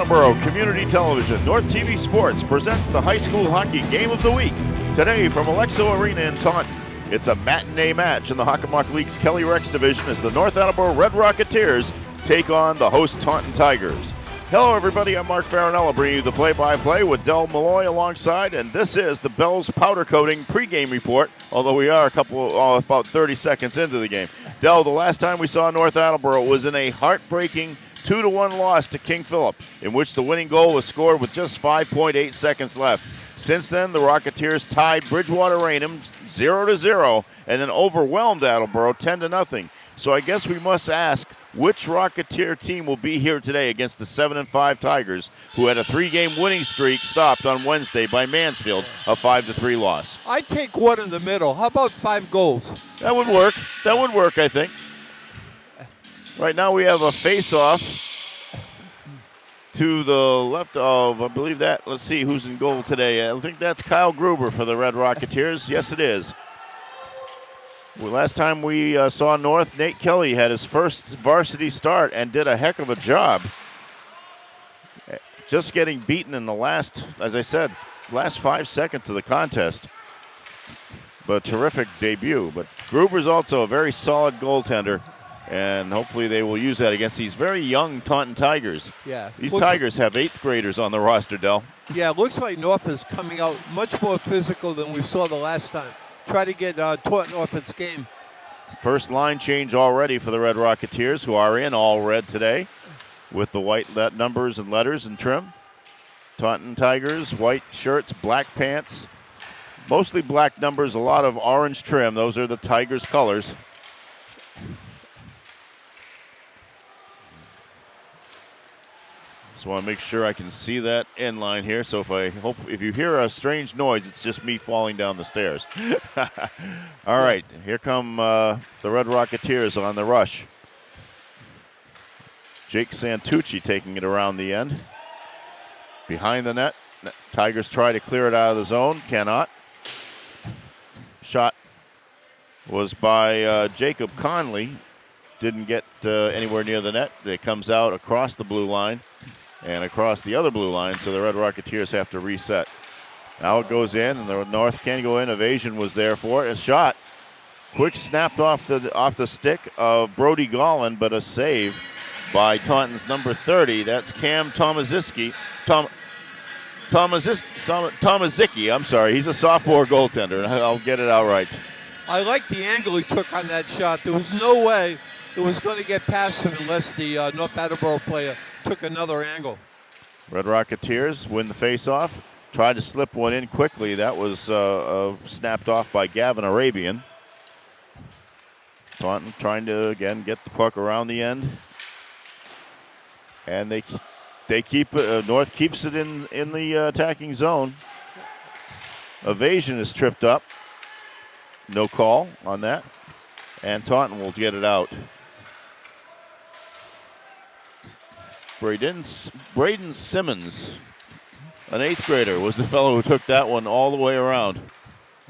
Attleboro Community Television, North TV Sports presents the high school hockey game of the week. Today from Alexo Arena in Taunton, it's a matinee match in the Hockomock League's Kelly Rex division as the North Attleboro Red Rocketeers take on the host Taunton Tigers. Hello everybody, I'm Mark Farinella bringing you the play-by-play with Del Malloy alongside, and this is the Bell's powder coating pregame report, although we are about 30 seconds into the game. Del, the last time we saw North Attleboro was in a heartbreaking 2-1 loss to King Philip, in which the winning goal was scored with just 5.8 seconds left. Since then, the Rocketeers tied Bridgewater Raynham 0-0 and then overwhelmed Attleboro 10-0. So I guess we must ask, which Rocketeer team will be here today against the 7-5 Tigers, who had a 3-game winning streak stopped on Wednesday by Mansfield, a 5-3 loss? I'd take one in the middle. How about 5 goals? That would work. That would work, I think. Right now we have a face-off to the left of, I believe that, let's see who's in goal today. I think that's Kyle Gruber for the Red Rocketeers. Yes, it is. Well, last time we saw North, Nate Kelly had his first varsity start and did a heck of a job. Just getting beaten in the last, as I said, last 5 seconds of the contest. But a terrific debut. But Gruber's also a very solid goaltender. And hopefully they will use that against these very young Taunton Tigers. Yeah. These Tigers have 8th graders on the roster, Del. Yeah, it looks like North is coming out much more physical than we saw the last time. Try to get Taunton off its game. First line change already for the Red Rocketeers, who are in all red today with the white numbers and letters and trim. Taunton Tigers, white shirts, black pants, mostly black numbers, a lot of orange trim. Those are the Tigers' colors. Just want to make sure I can see that end line here. So if you hear a strange noise, it's just me falling down the stairs. All right, here come the Red Rocketeers on the rush. Jake Santucci taking it around the end. Behind the net, Tigers try to clear it out of the zone, cannot. Shot was by Jacob Conley. Didn't get anywhere near the net. It comes out across the blue line and across the other blue line, so the Red Rocketeers have to reset. Now it goes in, and the North can go in. Evasion was there for it. A shot. Quick snapped off the stick of Brody Gollin, but a save by Taunton's number 30. That's Cam Tomaszicki. Tomaszicki, I'm sorry. He's a sophomore goaltender, and I'll get it out right. I like the angle he took on that shot. There was no way it was going to get past him unless the North Attleboro player took another angle. Red Rocketeers win the faceoff. Tried to slip one in quickly. That was snapped off by Gavin Arabian. Taunton trying to, again, get the puck around the end. And they keep it, North keeps it in the attacking zone. Evasion is tripped up. No call on that. And Taunton will get it out. Braden Simmons, an 8th grader, was the fellow who took that one all the way around.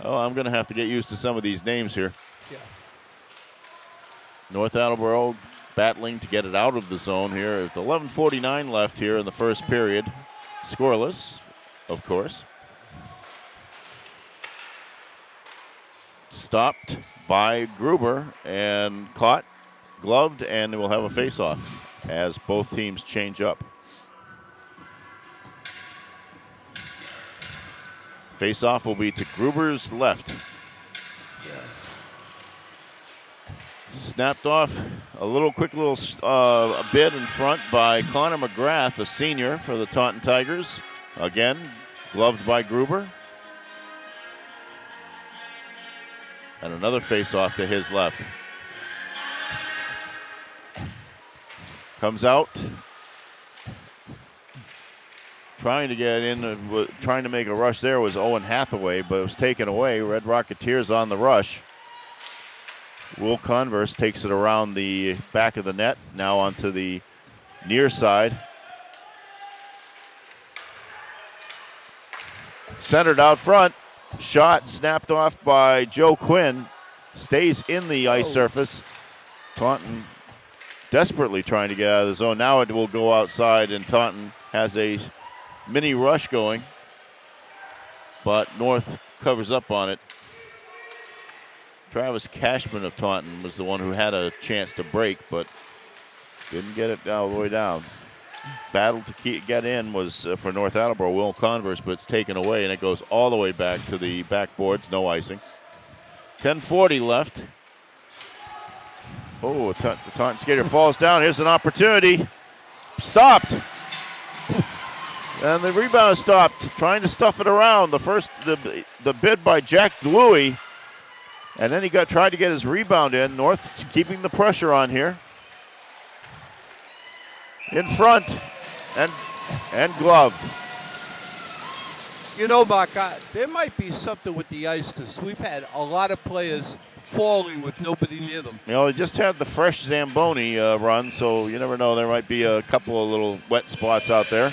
Oh, I'm going to have to get used to some of these names here. Yeah. North Attleboro battling to get it out of the zone here. With 11:49 left here in the first period. Scoreless, of course. Stopped by Gruber and caught, gloved, and we'll have a face-off as both teams change up. Face-off will be to Gruber's left. Snapped off a quick little bid in front by Connor McGrath, a senior for the Taunton Tigers. Again, gloved by Gruber. And another face-off to his left. Comes out. Trying to get in, trying to make a rush there was Owen Hathaway, but it was taken away. Red Rocketeers on the rush. Will Converse takes it around the back of the net, now onto the near side. Centered out front. Shot snapped off by Joe Quinn. Stays in the ice surface. Taunton desperately trying to get out of the zone. Now it will go outside, and Taunton has a mini rush going, but North covers up on it. Travis Cashman of Taunton was the one who had a chance to break, but didn't get it all the way down. Battle to get in was for North Attleboro, Will Converse, but it's taken away, and it goes all the way back to the backboards, no icing. 10:40 left. Oh, the Taunton skater falls down. Here's an opportunity. Stopped. And the rebound stopped, trying to stuff it around. The bid by Jack Louie. And then he tried to get his rebound in. North keeping the pressure on here. In front and gloved. You know, Mark, there might be something with the ice because we've had a lot of players falling with nobody near them. You know, they just had the fresh Zamboni run, so you never know. There might be a couple of little wet spots out there.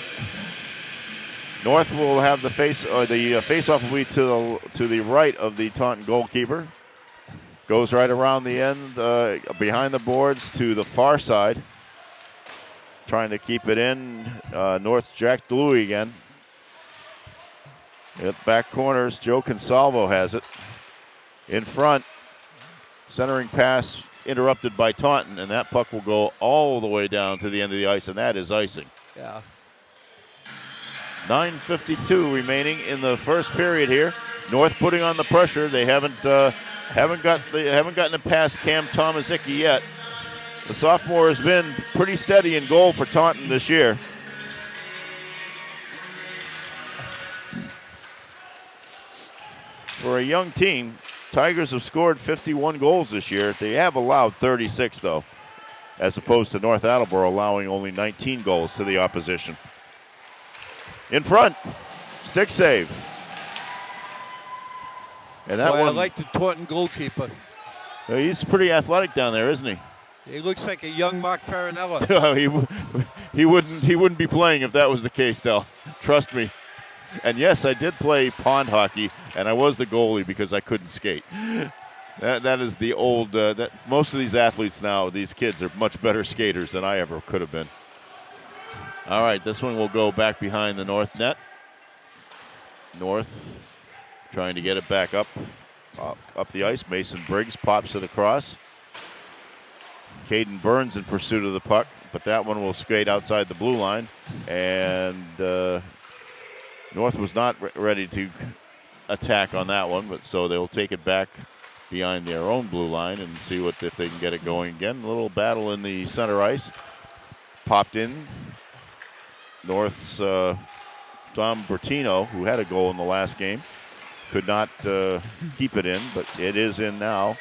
North will have the face-off will be to the right of the Taunton goalkeeper. Goes right around the end, behind the boards to the far side. Trying to keep it in. North Jack Louie again. At back corners, Joe Consalvo has it. In front, centering pass interrupted by Taunton, and that puck will go all the way down to the end of the ice, and that is icing. Yeah. 9:52 remaining in the first period here. North putting on the pressure. They haven't gotten it past Cam Tomaszicki yet. The sophomore has been pretty steady in goal for Taunton this year. For a young team, Tigers have scored 51 goals this year. They have allowed 36, though, as opposed to North Attleboro allowing only 19 goals to the opposition. In front, stick save. And that one, I like the Taunton goalkeeper. He's pretty athletic down there, isn't he? He looks like a young Mark Farinella. he wouldn't be playing if that was the case, Del. Trust me. And yes, I did play pond hockey, and I was the goalie because I couldn't skate. That is the old. Most of these athletes now, these kids, are much better skaters than I ever could have been. All right, this one will go back behind the North net. North trying to get it back up the ice. Mason Briggs pops it across. Caden Burns in pursuit of the puck, but that one will skate outside the blue line, and North was not ready to attack on that one, but so they'll take it back behind their own blue line and see if they can get it going again. A little battle in the center ice. Popped in. North's Dom Bertino, who had a goal in the last game, could not keep it in, but it is in now.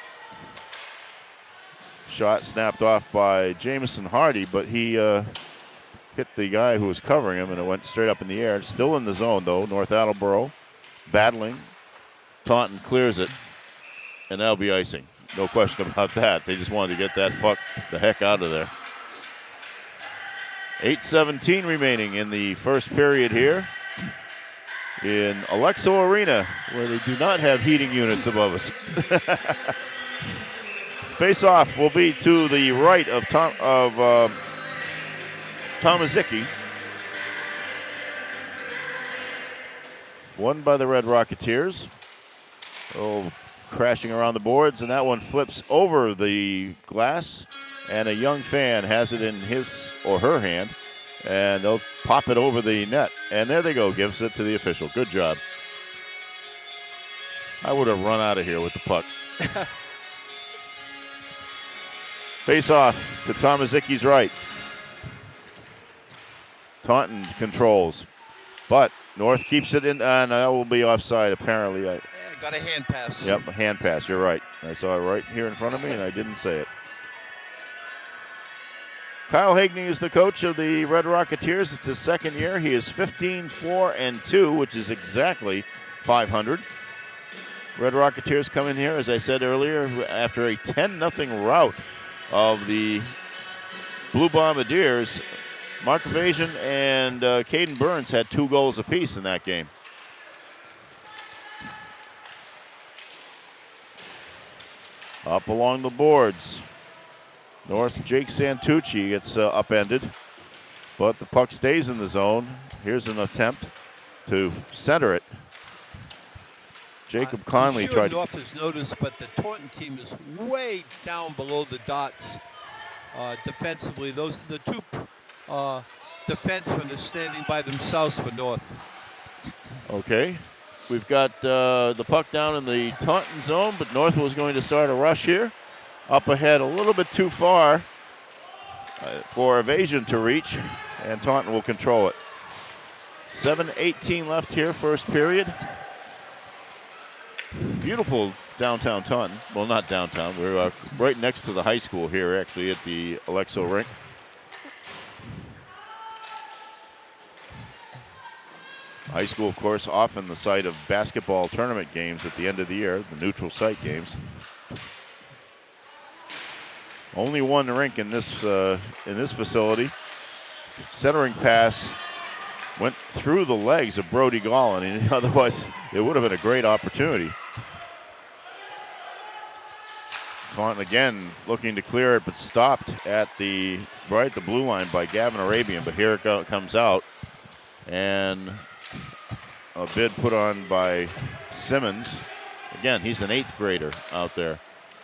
Shot snapped off by Jamison Hardy, but he hit the guy who was covering him, and it went straight up in the air. Still in the zone, though. North Attleboro battling. Taunton clears it, and that'll be icing. No question about that. They just wanted to get that puck the heck out of there. 8:17 remaining in the first period here in Alexo Arena, where they do not have heating units above us. Face-off will be to the right of Tomaszicki. Won by the Red Rocketeers. Oh, crashing around the boards, and that one flips over the glass, and a young fan has it in his or her hand, and they'll pop it over the net. And there they go, gives it to the official. Good job. I would have run out of here with the puck. Face-off to Tomaszicki's right. Taunton controls, but North keeps it in, and that will be offside apparently. Got a hand pass. Yep, a hand pass, you're right. I saw it right here in front of me, and I didn't say it. Kyle Hagney is the coach of the Red Rocketeers. It's his second year. He is 15-4-2, which is exactly 500. Red Rocketeers come in here, as I said earlier, after a 10-0 rout of the Blue Bombardiers. Mark Evasion and Caden Burns had 2 goals apiece in that game. Up along the boards. North's Jake Santucci gets upended but the puck stays in the zone. Here's an attempt to center it. Jacob Conley I'm sure tried. North has noticed, but the Taunton team is way down below the dots defensively. Those are the two defensemen are standing by themselves for North. Okay. We've got the puck down in the Taunton zone, but North was going to start a rush here. Up ahead a little bit too far for Evasion to reach, and Taunton will control it. 7:18 left here, first period. Beautiful downtown Taunton. Well, not downtown. We're right next to the high school here, actually, at the Alexo rink. High school, of course, often the site of basketball tournament games at the end of the year, the neutral site games. Only one rink in this facility. Centering pass went through the legs of Brody Gollin, and otherwise it would have been a great opportunity. Taunton again looking to clear it, but stopped at the blue line by Gavin Arabian. But here it comes out, and a bid put on by Simmons. Again, he's an 8th grader out there.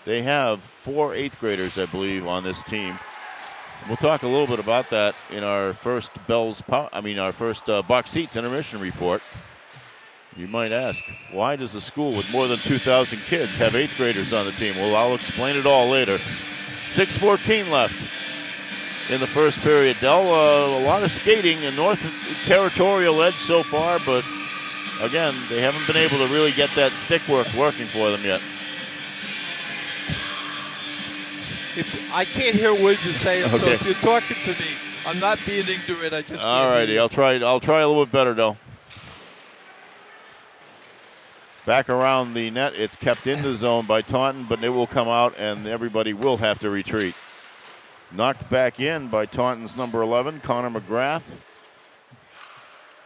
They have 4 8th graders, I believe, on this team. We'll talk a little bit about that in our first box seats intermission report. You might ask, why does a school with more than 2,000 kids have 8th graders on the team? Well, I'll explain it all later. 6:14 left in the first period. Dell, a lot of skating, a North territorial edge so far, but again, they haven't been able to really get that stick work working for them yet. I can't hear what you're saying, okay. So if you're talking to me, I'm not being ignorant. I just all righty. I'll try a little bit better, Dell. Back around the net, it's kept in the zone by Taunton, but it will come out, and everybody will have to retreat. Knocked back in by Taunton's number 11, Connor McGrath.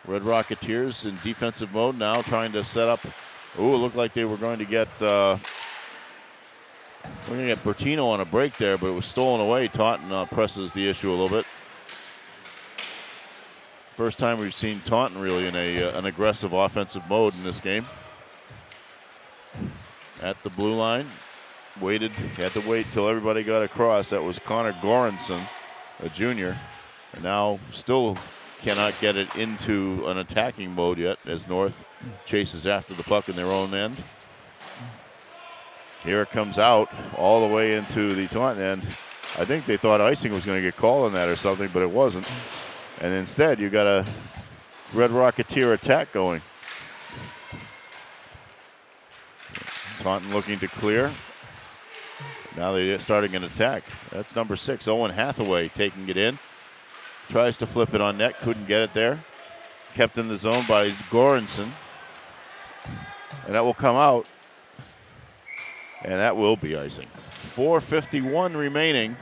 Red Rocketeers in defensive mode now, trying to set up. Ooh, it looked like they were going to get Bertino on a break there, but it was stolen away. Taunton presses the issue a little bit. First time we've seen Taunton really in an aggressive offensive mode in this game. At the blue line, had to wait till everybody got across. That was Connor Goranson, a junior, and now still cannot get it into an attacking mode yet as North chases after the puck in their own end. Here it comes out all the way into the Taunton end. I think they thought icing was going to get called on that or something, but it wasn't. And instead, you got a Red Rocketeer attack going. Taunton looking to clear. Now they're starting an attack. That's number 6, Owen Hathaway, taking it in. Tries to flip it on net, couldn't get it there. Kept in the zone by Goranson. And that will come out. And that will be icing. 4:51 remaining.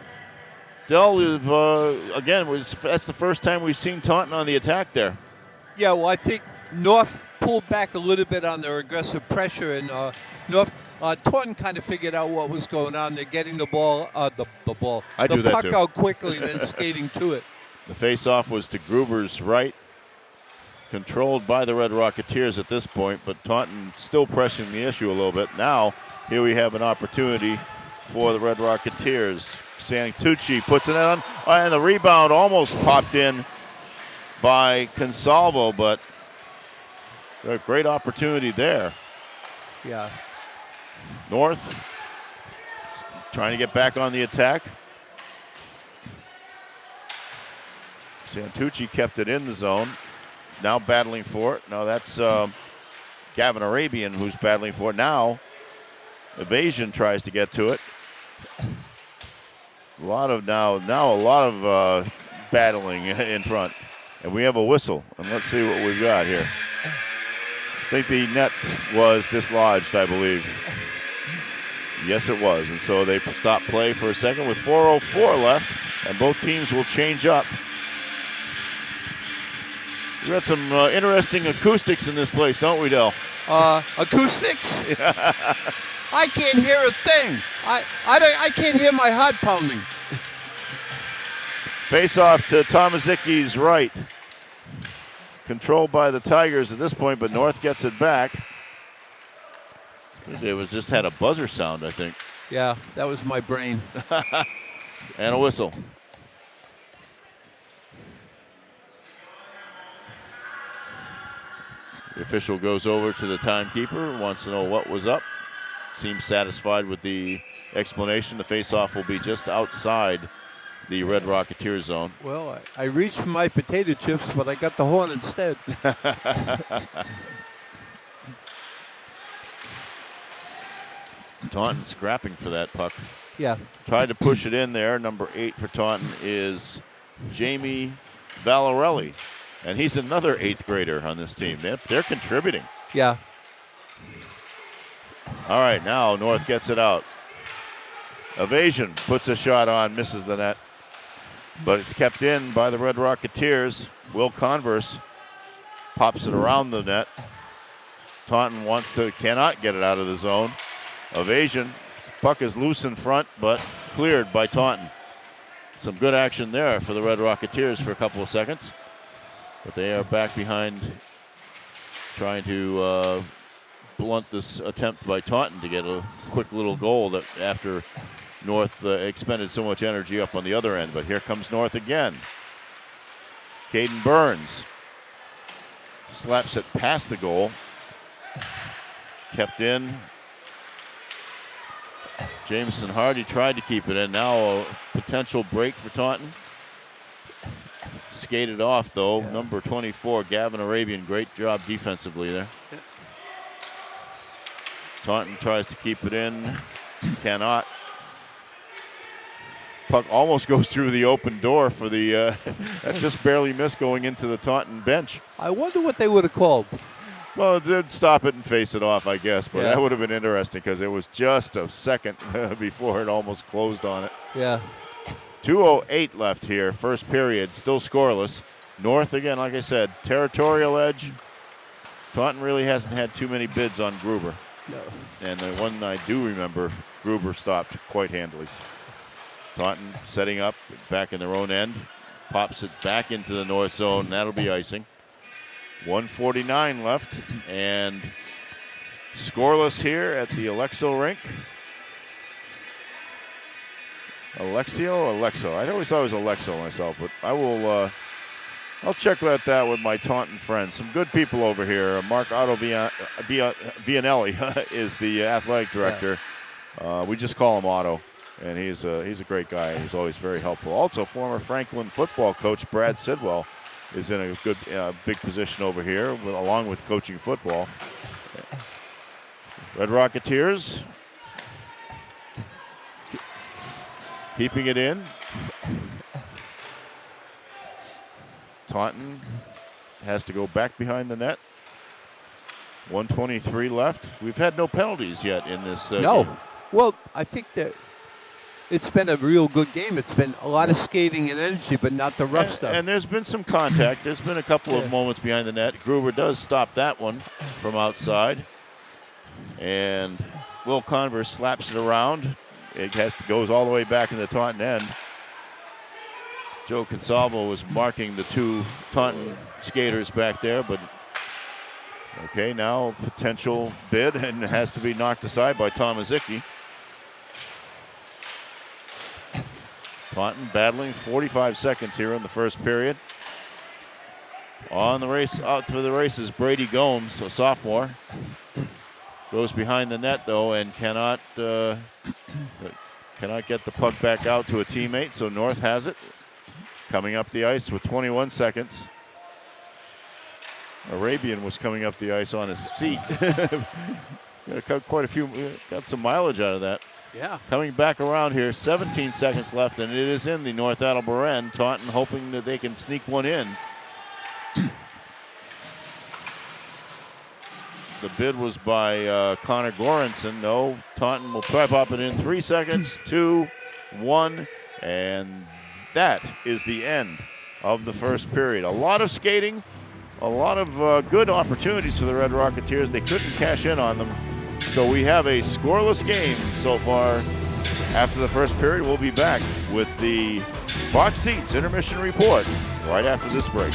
Dell, that's the first time we've seen Taunton on the attack there. Yeah, well, I think North pulled back a little bit on their aggressive pressure, and Taunton kind of figured out what was going on. They're getting the puck out quickly, then skating to it. The face-off was to Gruber's right, controlled by the Red Rocketeers at this point, but Taunton still pressing the issue a little bit. Now, here we have an opportunity for the Red Rocketeers. Santucci puts it on, and the rebound almost popped in by Consalvo, but a great opportunity there. Yeah. North trying to get back on the attack. Santucci kept it in the zone. Now battling for it. No, that's Gavin Arabian who's battling for it. Now, Evasion tries to get to it. A lot of battling in front. And we have a whistle. And let's see what we've got here. I think the net was dislodged, I believe. Yes, it was. And so they stopped play for a second with 4:04 left. And both teams will change up. We got some interesting acoustics in this place, don't we, Del? Acoustics? I can't hear a thing. I can't hear my heart pounding. Face off to Tomaszicki's right. Controlled by the Tigers at this point, but North gets it back. It was just had a buzzer sound, I think. Yeah, that was my brain. And a whistle. The official goes over to the timekeeper, wants to know what was up. Seems satisfied with the explanation. The face-off will be just outside the Red Rocketeer zone. Well, I reached for my potato chips, but I got the horn instead. Taunton scrapping for that puck. Yeah. Tried to push it in there. Number 8 for Taunton is Jamie Valarelli. And he's another 8th grader on this team. They're contributing. Yeah. All right, now North gets it out. Evasion puts a shot on, misses the net. But it's kept in by the Red Rocketeers. Will Converse pops it around the net. Taunton cannot get it out of the zone. Evasion. Puck is loose in front, but cleared by Taunton. Some good action there for the Red Rocketeers for a couple of seconds. But they are back behind, trying to blunt this attempt by Taunton to get a quick little goal that after North expended so much energy up on the other end. But here comes North again. Caden Burns slaps it past the goal. Kept in. Jameson Hardy tried to keep it in. Now a potential break for Taunton. Skated off, though. Yeah. Number 24, Gavin Arabian. Great job defensively there. Yeah. Taunton tries to keep it in. Cannot. Puck almost goes through the open door for the, that just barely missed going into the Taunton bench. I wonder what they would have called. Well, it did stop it and face it off, I guess, but that would have been interesting because it was just a second before it almost closed on it. Yeah. 2:08 left here, first period, still scoreless. North, again, like I said, territorial edge. Taunton really hasn't had too many bids on Gruber. No. And the one I do remember, Gruber stopped quite handily. Taunton setting up back in their own end, pops it back into the North zone, and that'll be icing. 1:49 left, and scoreless here at the Alexo rink. Alexo? I always thought it was Alexo myself, but I will. I'll check about that with my Taunton friends. Some good people over here. Mark Otto Vianelli is the athletic director. Yeah. We just call him Otto, and he's a great guy. He's always very helpful. Also, former Franklin football coach Brad Sidwell is in a good, big position over here, along with coaching football. Red Rocketeers keeping it in. Taunton has to go back behind the net. 1:23 left. We've had no penalties yet in this No. game. Well, I think that it's been a real good game. It's been a lot of skating and energy, but not the rough stuff. And there's been some contact. There's been a couple of moments behind the net. Gruber does stop that one from outside. And Will Converse slaps it around. It goes all the way back in the Taunton end. Joe Consalvo was marking the two Taunton skaters back there, but okay, now potential bid, and it has to be knocked aside by Tomaszicki. Taunton battling 45 seconds here in the first period. On the race, out for the races, Brady Gomes, a sophomore. Goes behind the net, though, and cannot get the puck back out to a teammate, so North has it. Coming up the ice with 21 seconds. Arabian was coming up the ice on his feet. Got some mileage out of that. Yeah. Coming back around here, 17 seconds left, and it is in the North Attleboro end. Taunton hoping that they can sneak one in. The bid was by Connor Goranson. No, Taunton will try pop it in. 3 seconds, 2, 1, and that is the end of the first period. A lot of skating, a lot of good opportunities for the Red Rocketeers. They couldn't cash in on them. So we have a scoreless game so far After the first period, we'll be back with the Box Seats intermission report right after this break.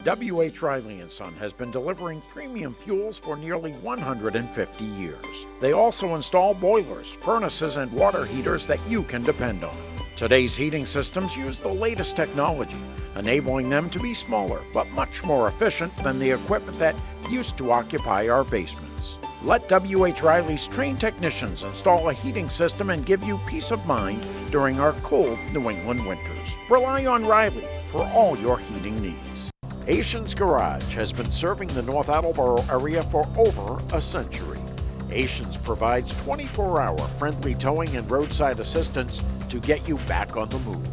W.H. Riley & Son has been delivering premium fuels for nearly 150 years. They also install boilers, furnaces, and water heaters that you can depend on. Today's heating systems use the latest technology, enabling them to be smaller but much more efficient than the equipment that used to occupy our basements. Let W.H. Riley's trained technicians install a heating system and give you peace of mind during our cold New England winters. Rely on Riley for all your heating needs. Asian's Garage has been serving the North Attleboro area for over a century. Asians provides 24-hour friendly towing and roadside assistance to get you back on the move.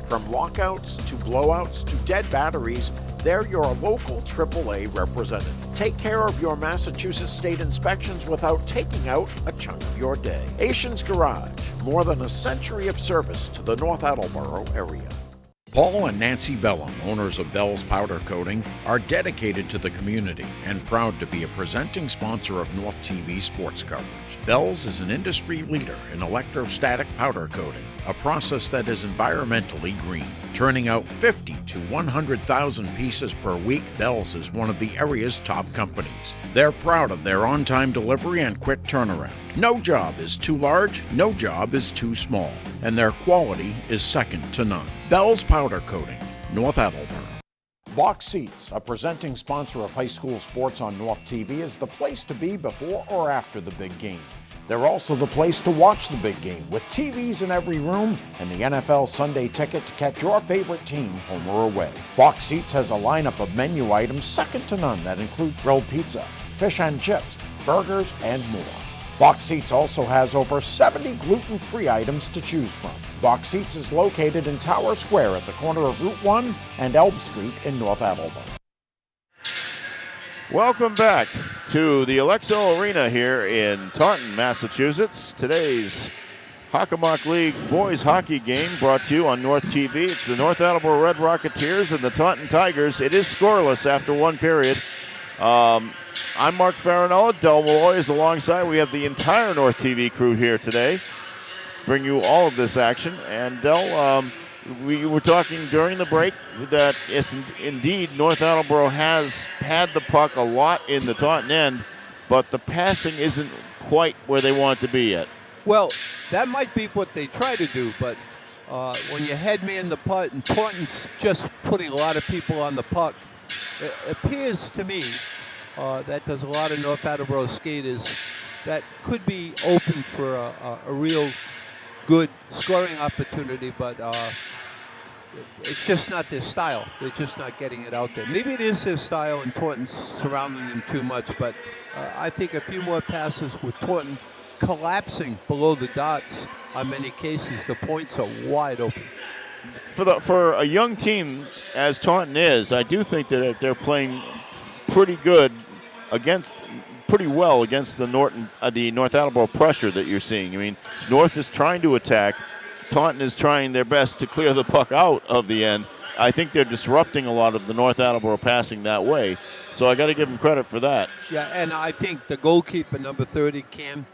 From lockouts to blowouts to dead batteries, they're your local AAA representative. Take care of your Massachusetts state inspections without taking out a chunk of your day. Asian's Garage, more than a century of service to the North Attleboro area. Paul and Nancy Bellum, owners of Bell's Powder Coating, are dedicated to the community and proud to be a presenting sponsor of North TV sports coverage. Bell's is an industry leader in electrostatic powder coating, a process that is environmentally green. Turning out 50 to 100,000 pieces per week, Bell's is one of the area's top companies. They're proud of their on-time delivery and quick turnaround. No job is too large, no job is too small, and their quality is second to none. Bell's Powder Coating, North Attleboro. Box Seats, a presenting sponsor of high school sports on North TV, is the place to be before or after the big game. They're also the place to watch the big game, with TVs in every room and the NFL Sunday ticket to catch your favorite team home or away. Box Seats has a lineup of menu items second to none that include grilled pizza, fish and chips, burgers, and more. Box Seats also has over 70 gluten-free items to choose from. Box Seats is located in Tower Square at the corner of Route 1 and Elm Street in North Attleboro. Welcome back to the Alexo Arena here in Taunton, Massachusetts. Today's Hockomock League boys hockey game brought to you on North TV. It's the North Attleboro Red Rocketeers and the Taunton Tigers. It is scoreless after one period. I'm Mark Farinella. Del Malloy is alongside. We have the entire North TV crew here today. Bring you all of this action. And Del, we were talking during the break that yes, indeed, North Attleboro has had the puck a lot in the Taunton end, but the passing isn't quite where they want it to be yet. Well, that might be what they try to do, but when you head man the puck and Taunton's just putting a lot of people on the puck, it appears to me that there's a lot of North Attleboro skaters that could be open for a real good scoring opportunity, but it's just not their style. They're just not getting it out there. Maybe it is their style and Taunton's surrounding them too much, but I think a few more passes with Taunton collapsing below the dots on many cases, the points are wide open. For a young team as Taunton is, I do think that they're playing pretty good pretty well against the North Attleboro pressure that you're seeing. I mean, North is trying to attack. Taunton is trying their best to clear the puck out of the end. I think they're disrupting a lot of the North Attleboro passing that way. So I got to give them credit for that. Yeah, and I think the goalkeeper, number 30, Cam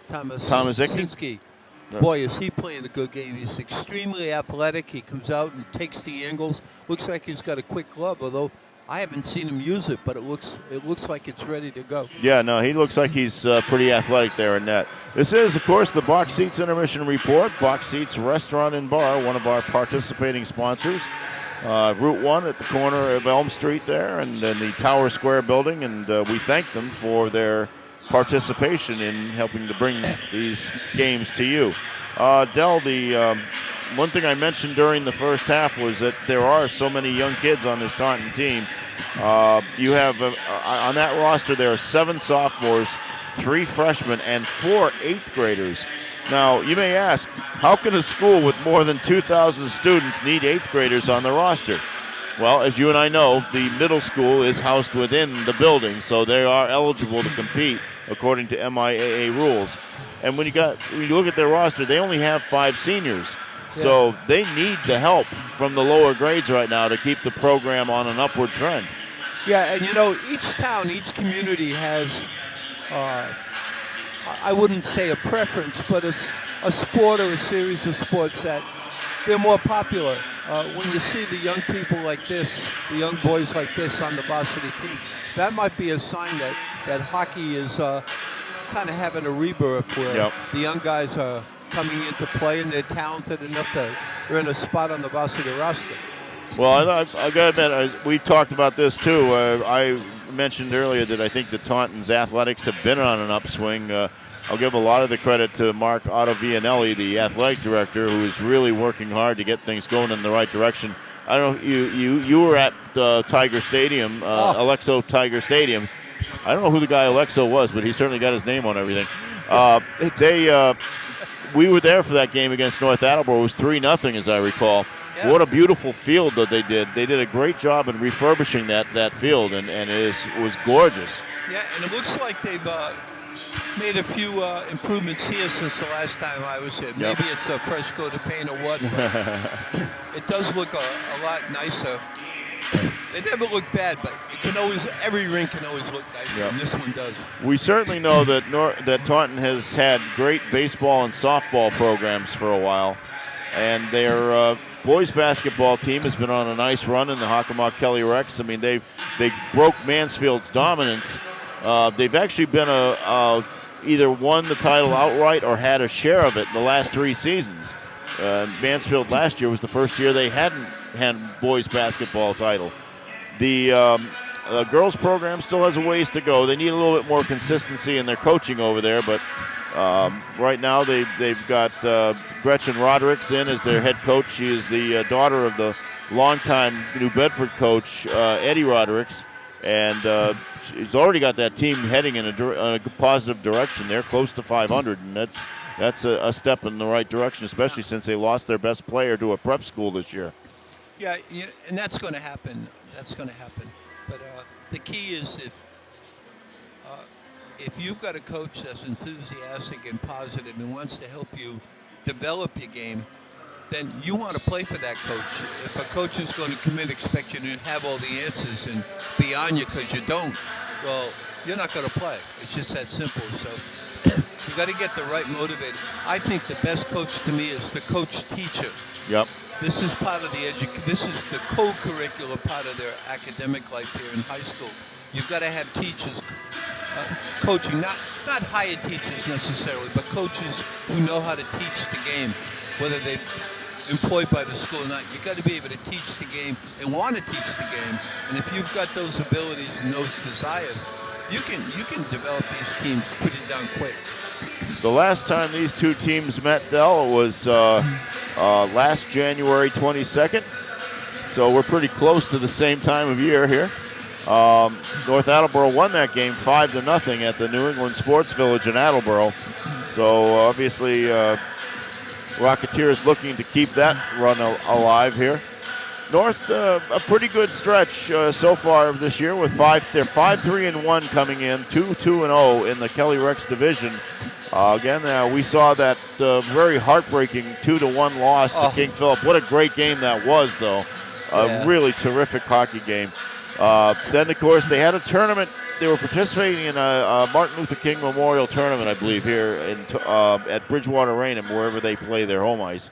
Tomaszynski, boy, is he playing a good game. He's extremely athletic. He comes out and takes the angles. Looks like he's got a quick glove, although I haven't seen him use it, but it looks like it's ready to go. Yeah, no, he looks like he's pretty athletic there in net. This is, of course, the Box Seats Intermission Report. Box Seats Restaurant and Bar, one of our participating sponsors. Route 1 at the corner of Elm Street there, and then the Tower Square building, and we thank them for their participation in helping to bring these games to you. Del, the one thing I mentioned during the first half was that there are so many young kids on this Taunton team. You have, on that roster, there are 7 sophomores, 3 freshmen, and 4 eighth graders. Now, you may ask, how can a school with more than 2,000 students need 8th graders on the roster? Well, as you and I know, the middle school is housed within the building, so they are eligible to compete according to MIAA rules. And when you look at their roster, they only have 5 seniors. Yeah. So they need the help from the lower grades right now to keep the program on an upward trend. Yeah, and you know, each town, each community has I wouldn't say a preference, but a sport or a series of sports that they're more popular. When you see the young people like this, the young boys like this on the varsity team, that might be a sign that hockey is kind of having a rebirth where the young guys are coming into play and they're talented enough to earn a spot on the varsity roster. Well, I got to admit, we talked about this too. I mentioned earlier that I think the Taunton's athletics have been on an upswing. I'll give a lot of the credit to Mark Ottavianelli, the athletic director, who is really working hard to get things going in the right direction. I don't know, you were at Tiger Stadium, Alexo Tiger Stadium. I don't know who the guy Alexo was, but he certainly got his name on everything. We were there for that game against North Attleboro. It was 3-0, as I recall. Yeah. What a beautiful field that they did. They did a great job in refurbishing that field, and it was gorgeous. Yeah, and it looks like they've made a few improvements here since the last time I was here. Maybe it's a fresh coat of paint or what, but it does look a lot nicer. They never look bad, but every rink can always look nicer, and this one does. We certainly know that Taunton has had great baseball and softball programs for a while, and their boys basketball team has been on a nice run in the Hockomock Kelly Rex. I mean, they broke Mansfield's dominance. They've actually been either won the title outright or had a share of it in the last 3 seasons. Mansfield last year was the first year they hadn't had boys basketball title. The girls program still has a ways to go. They need a little bit more consistency in their coaching over there, but right now they've got Gretchen Rodericks in as their head coach. She is the daughter of the longtime New Bedford coach, Eddie Rodericks, and she's already got that team heading in a positive direction. They're close to 500, and that's a step in the right direction, especially since they lost their best player to a prep school this year. Yeah, and that's going to happen. That's going to happen. But the key is if you've got a coach that's enthusiastic and positive and wants to help you develop your game, then you want to play for that coach. If a coach is going to come in, expect you to have all the answers and be on you because you don't, well, you're not going to play. It's just that simple. So you got to get the right motivator. I think the best coach to me is the coach-teacher. Yep. This is part of this is the co-curricular part of their academic life here in high school. You've got to have teachers coaching, not hired teachers necessarily, but coaches who know how to teach the game, whether they're employed by the school or not. You've got to be able to teach the game and want to teach the game. And if you've got those abilities and those desires, you can develop these teams pretty darn quick. The last time these two teams met, Del, was last January 22nd. So we're pretty close to the same time of year here. North Attleboro won that game 5-0 at the New England Sports Village in Attleboro. So obviously Rocketeers looking to keep that run alive here. North, a pretty good stretch so far this year with they're 5-3-1 coming in, 2-2-0 in the Kelly Rex division. Again, we saw that very heartbreaking 2-1 loss to King Philip. What a great game that was, though. A really terrific hockey game. Then, of course, they had a tournament. They were participating in a Martin Luther King Memorial Tournament, I believe, here at Bridgewater Raynham, wherever they play their home ice.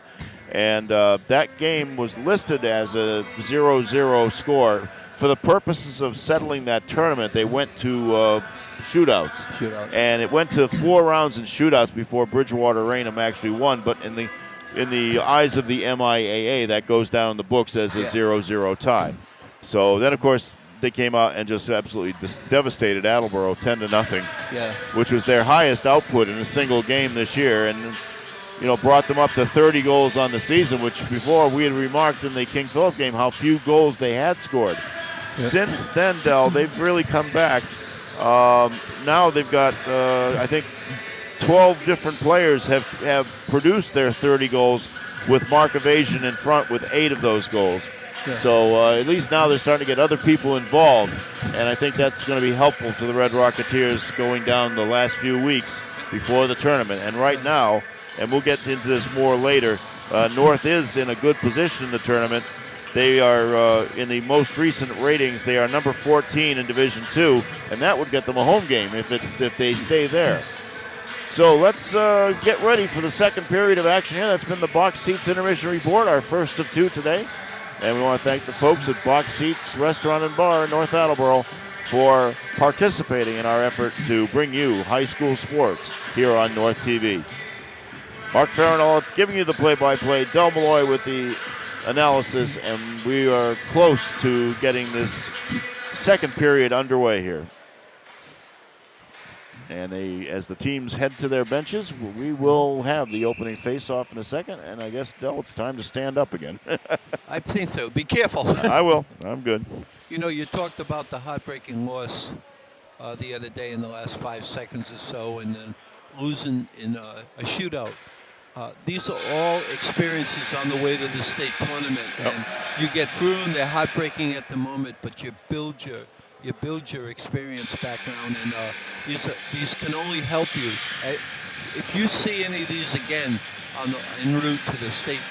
And that game was listed as a 0-0 score. For the purposes of settling that tournament, they went to shootouts. And it went to 4 rounds in shootouts before Bridgewater Raynham actually won. But in the eyes of the MIAA, that goes down in the books as a 0-0 tie. So then, of course, they came out and just absolutely devastated Attleboro 10-0, which was their highest output in a single game this year. And brought them up to 30 goals on the season, which before we had remarked in the King Philip game how few goals they had scored. Since then, Del, they've really come back. Now they've got, I think, 12 different players have produced their 30 goals with Mark Evasion in front with 8 of those goals. So at least now they're starting to get other people involved, and I think that's going to be helpful to the Red Rocketeers going down the last few weeks before the tournament. And right now, and we'll get into this more later, North is in a good position in the tournament. They are, in the most recent ratings, they are number 14 in Division II, and that would get them a home game if they stay there. So let's get ready for the second period of action here. That's been the Box Seats Intermission Report, our first of two today. And we want to thank the folks at Box Seats Restaurant and Bar in North Attleboro for participating in our effort to bring you high school sports here on North TV. Mark Farrell giving you the play-by-play, Del Malloy with the analysis, and we are close to getting this second period underway here. And as the teams head to their benches, we will have the opening face-off in a second. And I guess, Del, it's time to stand up again. I think so. Be careful. I will. I'm good. You know, you talked about the heartbreaking loss the other day in the last 5 seconds or so, and then losing in a shootout. These are all experiences on the way to the state tournament. And you get through, and they're heartbreaking at the moment, but you build your experience background, and these can only help you. If you see any of these again en route to the state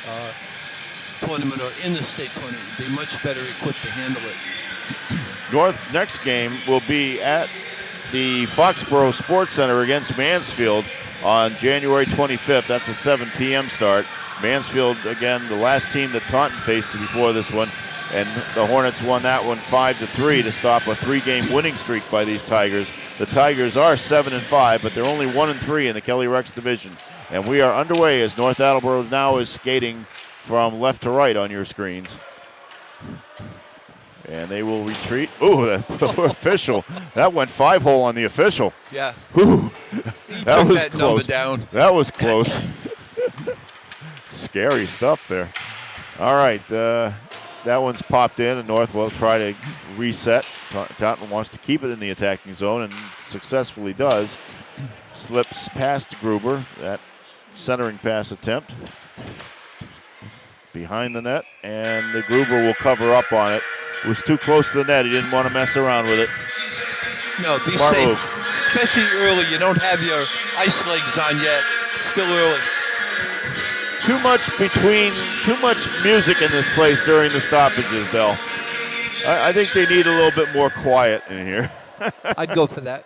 tournament or in the state tournament, you'll be much better equipped to handle it. North's next game will be at the Foxborough Sports Center against Mansfield on January 25th. That's a 7 p.m. start. Mansfield, again, the last team that Taunton faced before this one, and the Hornets won that one 5-3 to stop a 3-game winning streak by these Tigers. The Tigers are 7-5, but they're only 1-3 in the Kelly Rex division. And we are underway as North Attleboro now is skating from left to right on your screens. And they will retreat. Ooh, that poor official. That went 5-hole on the official. Yeah. Ooh, that was that close. Number down. That was close. Scary stuff there. All right, that one's popped in, and North will try to reset. Taunton wants to keep it in the attacking zone and successfully does. Slips past Gruber. That centering pass attempt. Behind the net, and the Gruber will cover up on it. It was too close to the net. He didn't want to mess around with it. No, be Smart safe. move. Especially early. You don't have your ice legs on yet. Still early. Too much music in this place during the stoppages, Del. I think they need a little bit more quiet in here. I'd go for that.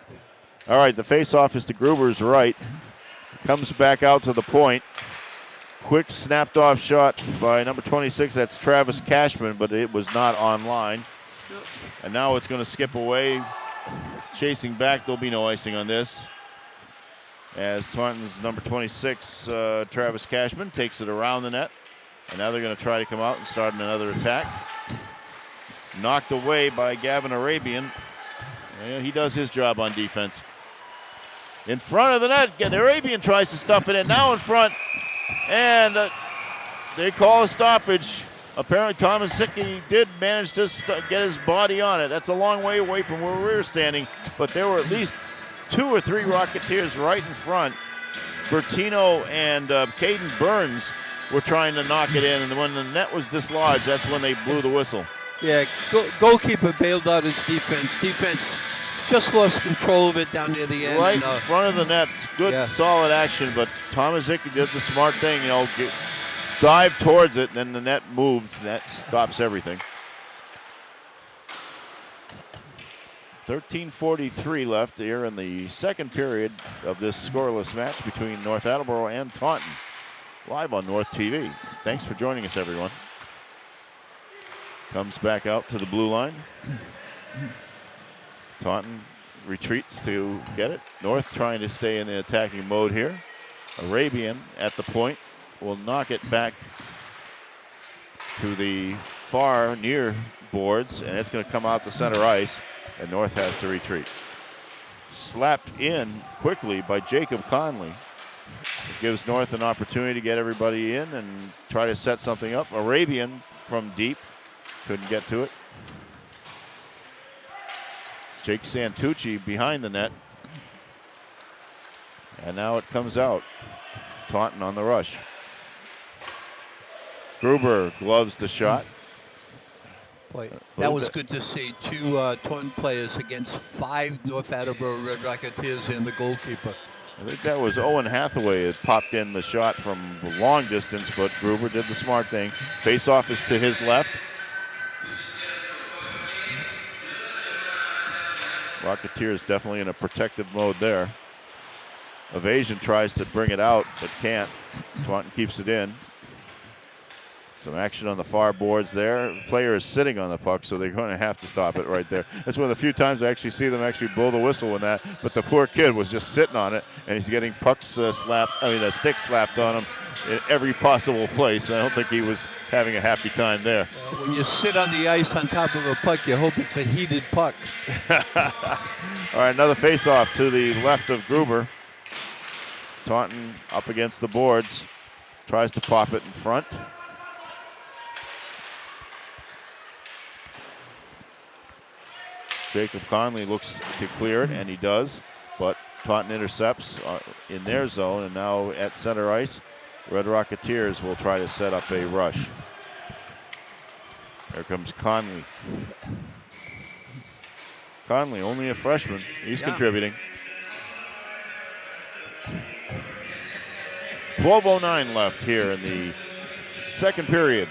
All right, the face-off is to Gruber's right. Comes back out to the point. Quick snapped-off shot by number 26. That's Travis Cashman, but it was not on line. And now it's going to skip away. Chasing back, there'll be no icing on this. As Taunton's number 26, Travis Cashman, takes it around the net. And now they're going to try to come out and start another attack. Knocked away by Gavin Arabian. Yeah, he does his job on defense. In front of the net, Arabian tries to stuff it in. Now in front. And they call a stoppage. Apparently Thomas Hickey did manage to get his body on it. That's a long way away from where we're standing, but there were at least 2 or 3 Rocketeers right in front. Bertino and Caden Burns were trying to knock it in, and when the net was dislodged, that's when they blew the whistle. Yeah, goalkeeper bailed out his defense. Defense just lost control of it down near the end. Right in front of the net. Good, solid action, but Thomas Hickey did the smart thing, dive towards it, and then the net moved. That stops everything. 13:43 left here in the second period of this scoreless match between North Attleboro and Taunton. Live on North TV. Thanks for joining us, everyone. Comes back out to the blue line. Taunton retreats to get it. North trying to stay in the attacking mode here. Arabian at the point will knock it back to the far near boards, and it's going to come out to center ice, and North has to retreat. Slapped in quickly by Jacob Conley. It gives North an opportunity to get everybody in and try to set something up. Arabian from deep, couldn't get to it. Jake Santucci behind the net. And now it comes out. Taunton on the rush. Gruber gloves the shot. Boy, that was good to see. 2 Taunton players against 5 North Attleboro Red Rocketeers and the goalkeeper. I think that was Owen Hathaway that popped in the shot from long distance, but Gruber did the smart thing. Face-off is to his left. Rocketeers definitely in a protective mode there. Evasion tries to bring it out, but can't. Taunton keeps it in. Some action on the far boards there. The player is sitting on the puck, so they're going to have to stop it right there. That's one of the few times I actually see them actually blow the whistle in that. But the poor kid was just sitting on it, and he's getting pucks a stick slapped on him in every possible place. I don't think he was having a happy time there. When you sit on the ice on top of a puck, you hope it's a heated puck. All right, another face-off to the left of Gruber. Taunton up against the boards. Tries to pop it in front. Jacob Conley looks to clear it, and he does. But Taunton intercepts in their zone, and now at center ice, Red Rocketeers will try to set up a rush. Here comes Conley. Conley, only a freshman. He's contributing. 12:09 left here in the second period.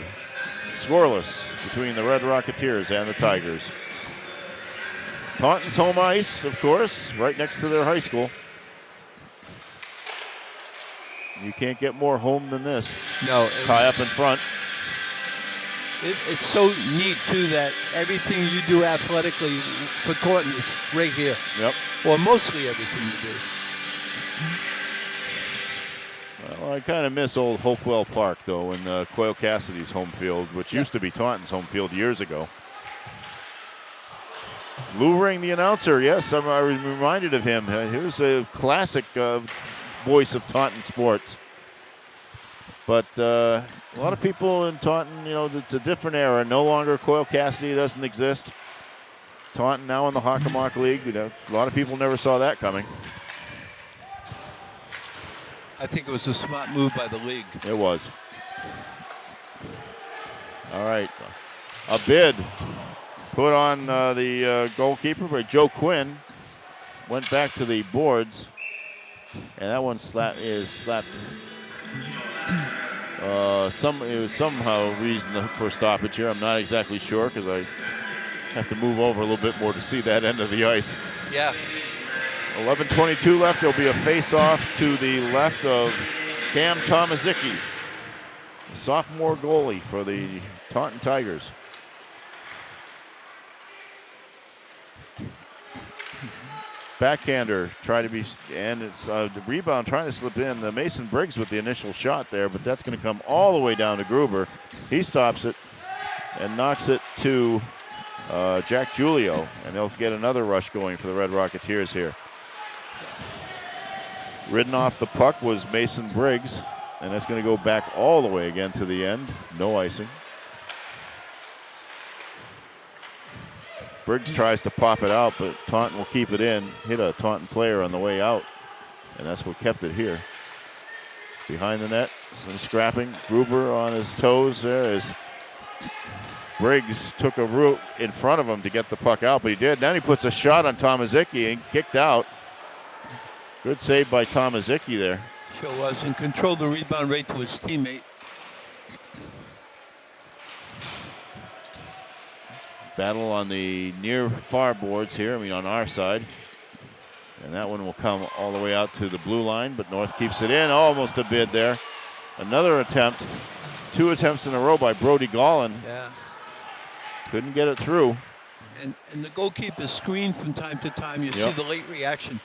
Scoreless between the Red Rocketeers and the Tigers. Taunton's home ice, of course, right next to their high school. You can't get more home than this. No. Tie up in front. It's so neat, too, that everything you do athletically for Taunton is right here. Yep. Or mostly everything you do. Well, I kind of miss old Hopewell Park, though, and Coyle Cassidy's home field, which used to be Taunton's home field years ago. Lou Ring, the announcer, yes, I was reminded of him. He was a classic voice of Taunton sports. But a lot of people in Taunton, it's a different era. No longer Coyle Cassidy doesn't exist. Taunton now in the Hockomock League. A lot of people never saw that coming. I think it was a smart move by the league. It was. All right. A bid put on the goalkeeper by Joe Quinn. Went back to the boards. And that one slapped. It was somehow reason for stoppage here. I'm not exactly sure because I have to move over a little bit more to see that end of the ice. Yeah. 11:22 left. There'll be a face-off to the left of Cam Tomaszicki, the sophomore goalie for the Taunton Tigers. Backhander try to be, and it's the rebound trying to slip in. The Mason Briggs with the initial shot there, but that's going to come all the way down to Gruber. He stops it and knocks it to Jack Julio, and they'll get another rush going for the Red Rocketeers here. Ridden off the puck was Mason Briggs, and that's going to go back all the way again to the end. No icing. Briggs tries to pop it out, but Taunton will keep it in. Hit a Taunton player on the way out, and that's what kept it here. Behind the net, some scrapping. Gruber on his toes there as Briggs took a route in front of him to get the puck out, but he did. Then he puts a shot on Tomaszicki and kicked out. Good save by Tomaszicki there. Sure was, and controlled the rebound right to his teammate. Battle on the near far boards here, on our side. And that one will come all the way out to the blue line, but North keeps it in. Almost a bid there. Another attempt. 2 attempts in a row by Brody Gollin. Yeah. Couldn't get it through. And the goalkeeper screened from time to time. You see the late reaction.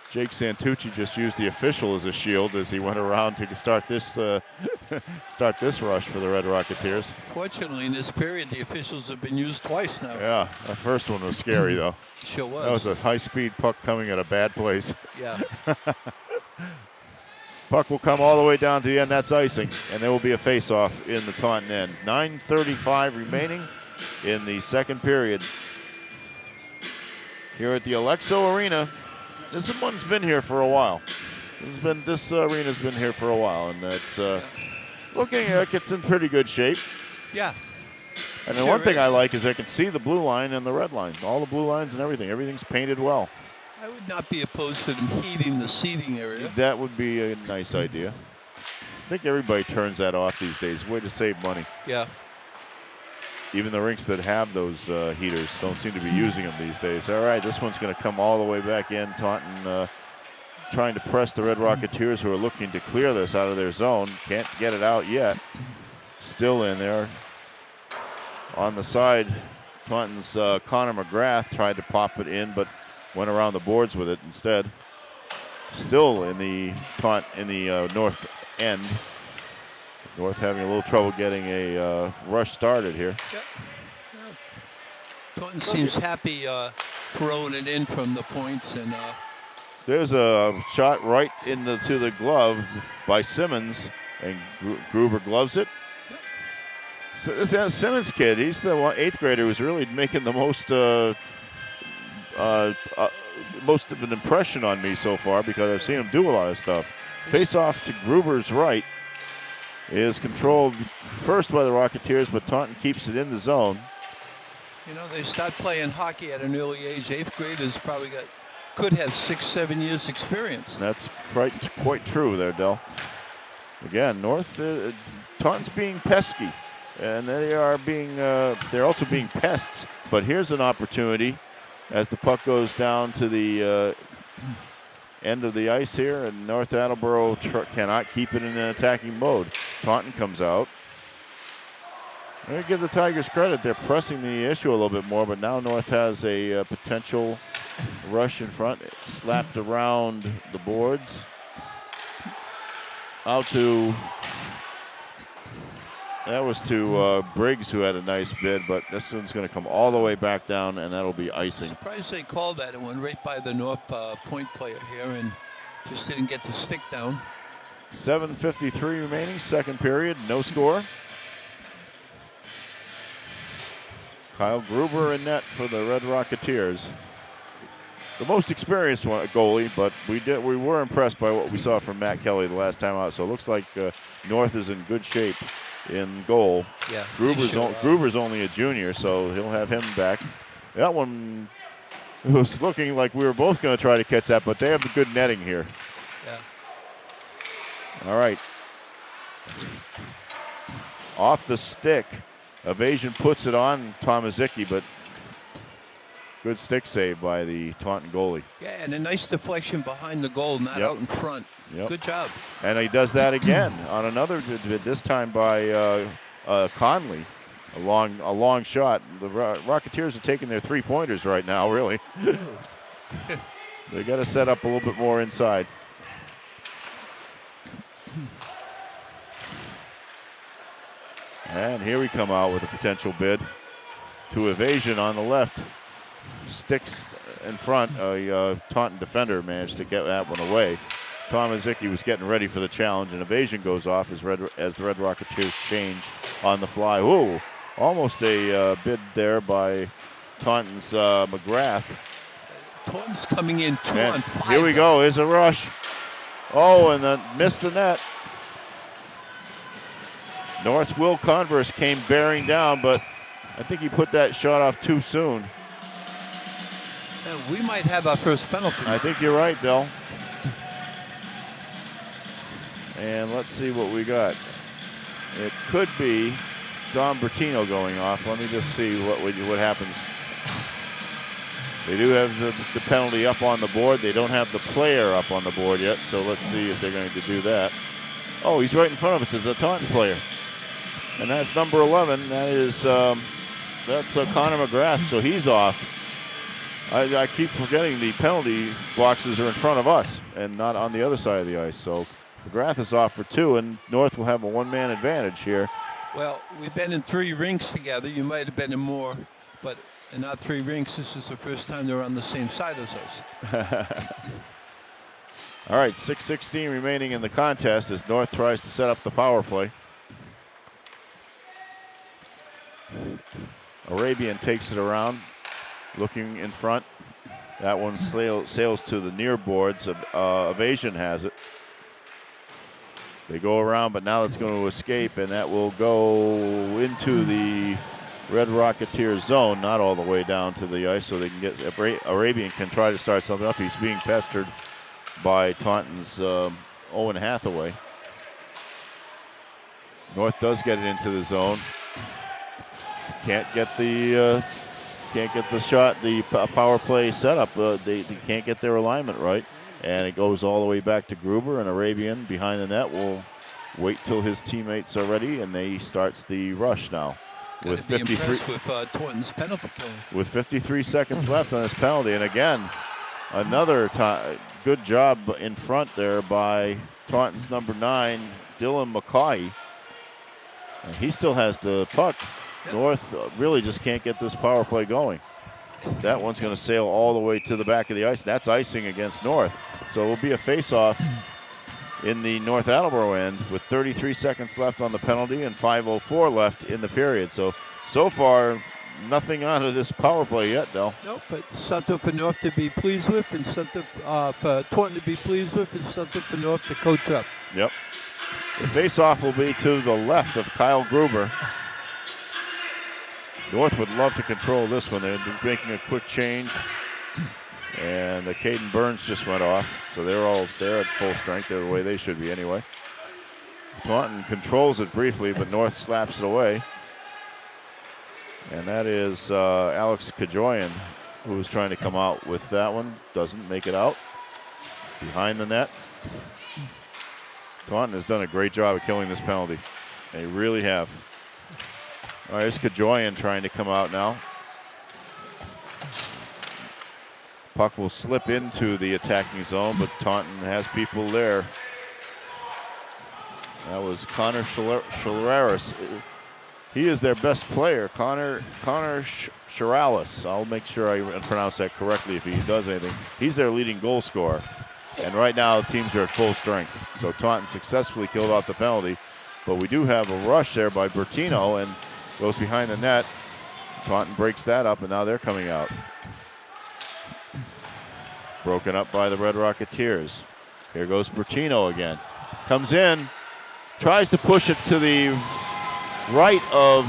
Jake Santucci just used the official as a shield as he went around to start this rush for the Red Rocketeers. Fortunately, in this period, the officials have been used twice now. Yeah, that first one was scary, though. Sure was. That was a high-speed puck coming at a bad place. Yeah. Puck will come all the way down to the end. That's icing, and there will be a face-off in the Taunton end. 9:35 remaining in the second period. Here at the Alexo Arena. This one's been here for a while. This arena's been here for a while, and it's looking like it's in pretty good shape. Yeah. And the one thing I like is I can see the blue line and the red line, all the blue lines and everything. Everything's painted well. I would not be opposed to them heating the seating area. That would be a nice idea. I think everybody turns that off these days. Way to save money. Yeah. Even the rinks that have those heaters don't seem to be using them these days. All right, this one's going to come all the way back in. Taunton trying to press the Red Rocketeers, who are looking to clear this out of their zone. Can't get it out yet. Still in there. On the side, Taunton's Connor McGrath tried to pop it in, but went around the boards with it instead. Still in the north end. North having a little trouble getting a rush started here. Yep. Taunton seems happy throwing it in from the points, and there's a shot right to the glove by Simmons, and Gruber gloves it. Yep. So this Simmons kid, he's the 8th grader who's really making the most of an impression on me so far, because I've seen him do a lot of stuff. Face off to Gruber's right is controlled first by the Rocketeers, but Taunton keeps it in the zone. You know, they start playing hockey at an early age. 8th graders probably could have 6-7 years experience. That's quite true there, Del. Again, Taunton's being pesky, and they're also being pests. But here's an opportunity as the puck goes down to the end of the ice here, and North Attleboro cannot keep it in an attacking mode. Taunton comes out. I'm going to give the Tigers credit. They're pressing the issue a little bit more, but now North has a potential rush in front. Slapped around the boards. That was to Briggs, who had a nice bid, but this one's going to come all the way back down, and that'll be icing. Surprised they called that. It went right by the North point player here and just didn't get the stick down. 7:53 remaining, second period, no score. Kyle Gruber in net for the Red Rocketeers. The most experienced goalie, but we were impressed by what we saw from Matt Kelly the last time out. So it looks like North is in good shape in goal. Yeah, Gruber's only a junior, so he'll have him back. That one was looking like we were both going to try to catch that, but they have the good netting here. Yeah. All right. Off the stick. Evasion puts it on Tomaszicki, but good stick save by the Taunton goalie. Yeah, and a nice deflection behind the goal, not out in front. Yep. Good job. And he does that again on another good bid, this time by Conley. A long shot. The Rocketeers are taking their three-pointers right now, really. They got to set up a little bit more inside. And here we come out with a potential bid to Evasion on the left. Sticks in front. A Taunton defender managed to get that one away. Tomaszicki was getting ready for the challenge, and Evasion goes off as the Red Rocketeers change on the fly. Whoa, almost a bid there by Taunton's McGrath. Taunton's coming in 2 on 5. Here we go, here's a rush. Oh, and then missed the net. North's Will Converse came bearing down, but I think he put that shot off too soon. We might have our first penalty. I think you're right, Del. And let's see what we got. It could be Don Bertino going off. Let me just see what happens. They do have the penalty up on the board. They don't have the player up on the board yet, so let's see if they're going to do that. Oh, he's right in front of us. It's a Taunton player. And that's number 11. That's Connor McGrath, so he's off. I keep forgetting the penalty boxes are in front of us and not on the other side of the ice. So McGrath is off for 2, and North will have a one-man advantage here. Well, we've been in 3 rinks together. You might have been in more, but in our 3 rinks, this is the first time they're on the same side as us. All right, 6:16 remaining in the contest as North tries to set up the power play. Arabian takes it around, looking in front. That one sails to the near boards. Evasion has it. They go around, but now it's going to escape, and that will go into the Red Rocketeer zone, not all the way down to the ice, so they can get Arabian can try to start something up. He's being pestered by Taunton's Owen Hathaway. North does get it into the zone. can't get the shot, the power play setup. They can't get their alignment right, and it goes all the way back to Gruber, and Arabian behind the net will wait till his teammates are ready, and they starts the rush now. With 53 with Taunton's penalty kill. With 53 seconds left on this penalty, and again, another good job in front there by Taunton's number 9, Dylan McCaughey. And he still has the puck. Yep. North really just can't get this power play going. That one's going to sail all the way to the back of the ice. That's icing against North. So it will be a face-off in the North Attleboro end with 33 seconds left on the penalty and 5:04 left in the period. So far, nothing out of this power play yet, Del. Nope, but something for North to be pleased with, and something for Taunton to be pleased with, and something for North to coach up. Yep. The face-off will be to the left of Kyle Gruber. North would love to control this one. They're making a quick change. And the Caden Burns just went off, so they're at full strength. They're the way they should be anyway. Taunton controls it briefly, but North slaps it away. And that is Alex Kajoyan, who was trying to come out with that one. Doesn't make it out. Behind the net. Taunton has done a great job of killing this penalty. They really have. All right, here's Kajoyan trying to come out now. Puck will slip into the attacking zone, but Taunton has people there. That was Connor Schalaris. He is their best player, Connor Scharalis. I'll make sure I pronounce that correctly if he does anything. He's their leading goal scorer. And right now, the teams are at full strength. So Taunton successfully killed out the penalty. But we do have a rush there by Bertino and goes behind the net. Taunton breaks that up, and now they're coming out. Broken up by the Red Rocketeers. Here goes Bertino again. Comes in, tries to push it to the right of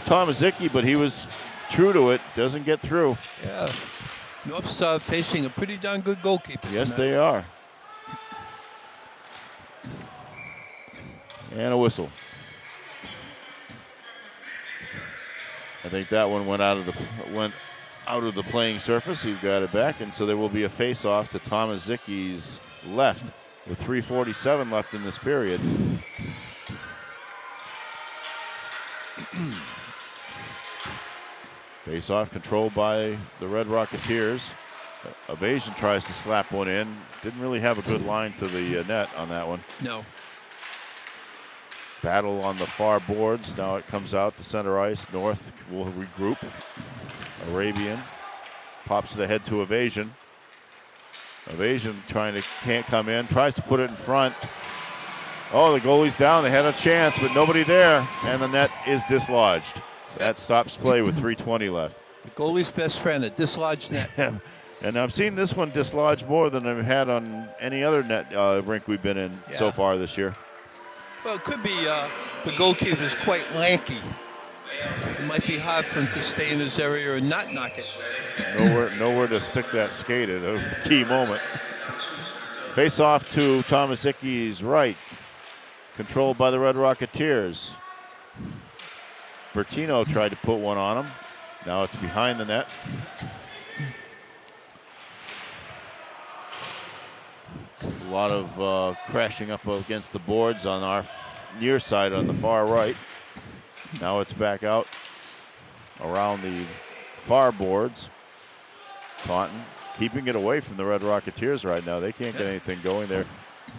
Tomaszicki, but he was true to it. Doesn't get through. Yeah. North's facing a pretty darn good goalkeeper. Yes, they are. And a whistle. I think that one went out of the playing surface. He got it back, and so there will be a face-off to Tomaszicki's left with 3:47 left in this period. Face-off controlled by the Red Rocketeers. Evasion tries to slap one in. Didn't really have a good line to the net on that one. No. Battle on the far boards. Now it comes out to center ice. North will regroup. Arabian pops it ahead to Evasion. Evasion can't come in. Tries to put it in front. Oh, the goalie's down. They had a chance, but nobody there. And the net is dislodged. That stops play with 3:20 left. The goalie's best friend, a dislodged net. And I've seen this one dislodged more than I've had on any other net rink we've been in so far this year. Well, it could be the goalkeeper is quite lanky. It might be hard for him to stay in his area and not knock it. Nowhere to stick that skate at a key moment. Face off to Tomaszicki's right. Controlled by the Red Rocketeers. Bertino tried to put one on him. Now it's behind the net. A lot of crashing up against the boards on our near side on the far right. Now it's back out around the far boards. Taunton keeping it away from the Red Rocketeers right now. They can't get anything going there.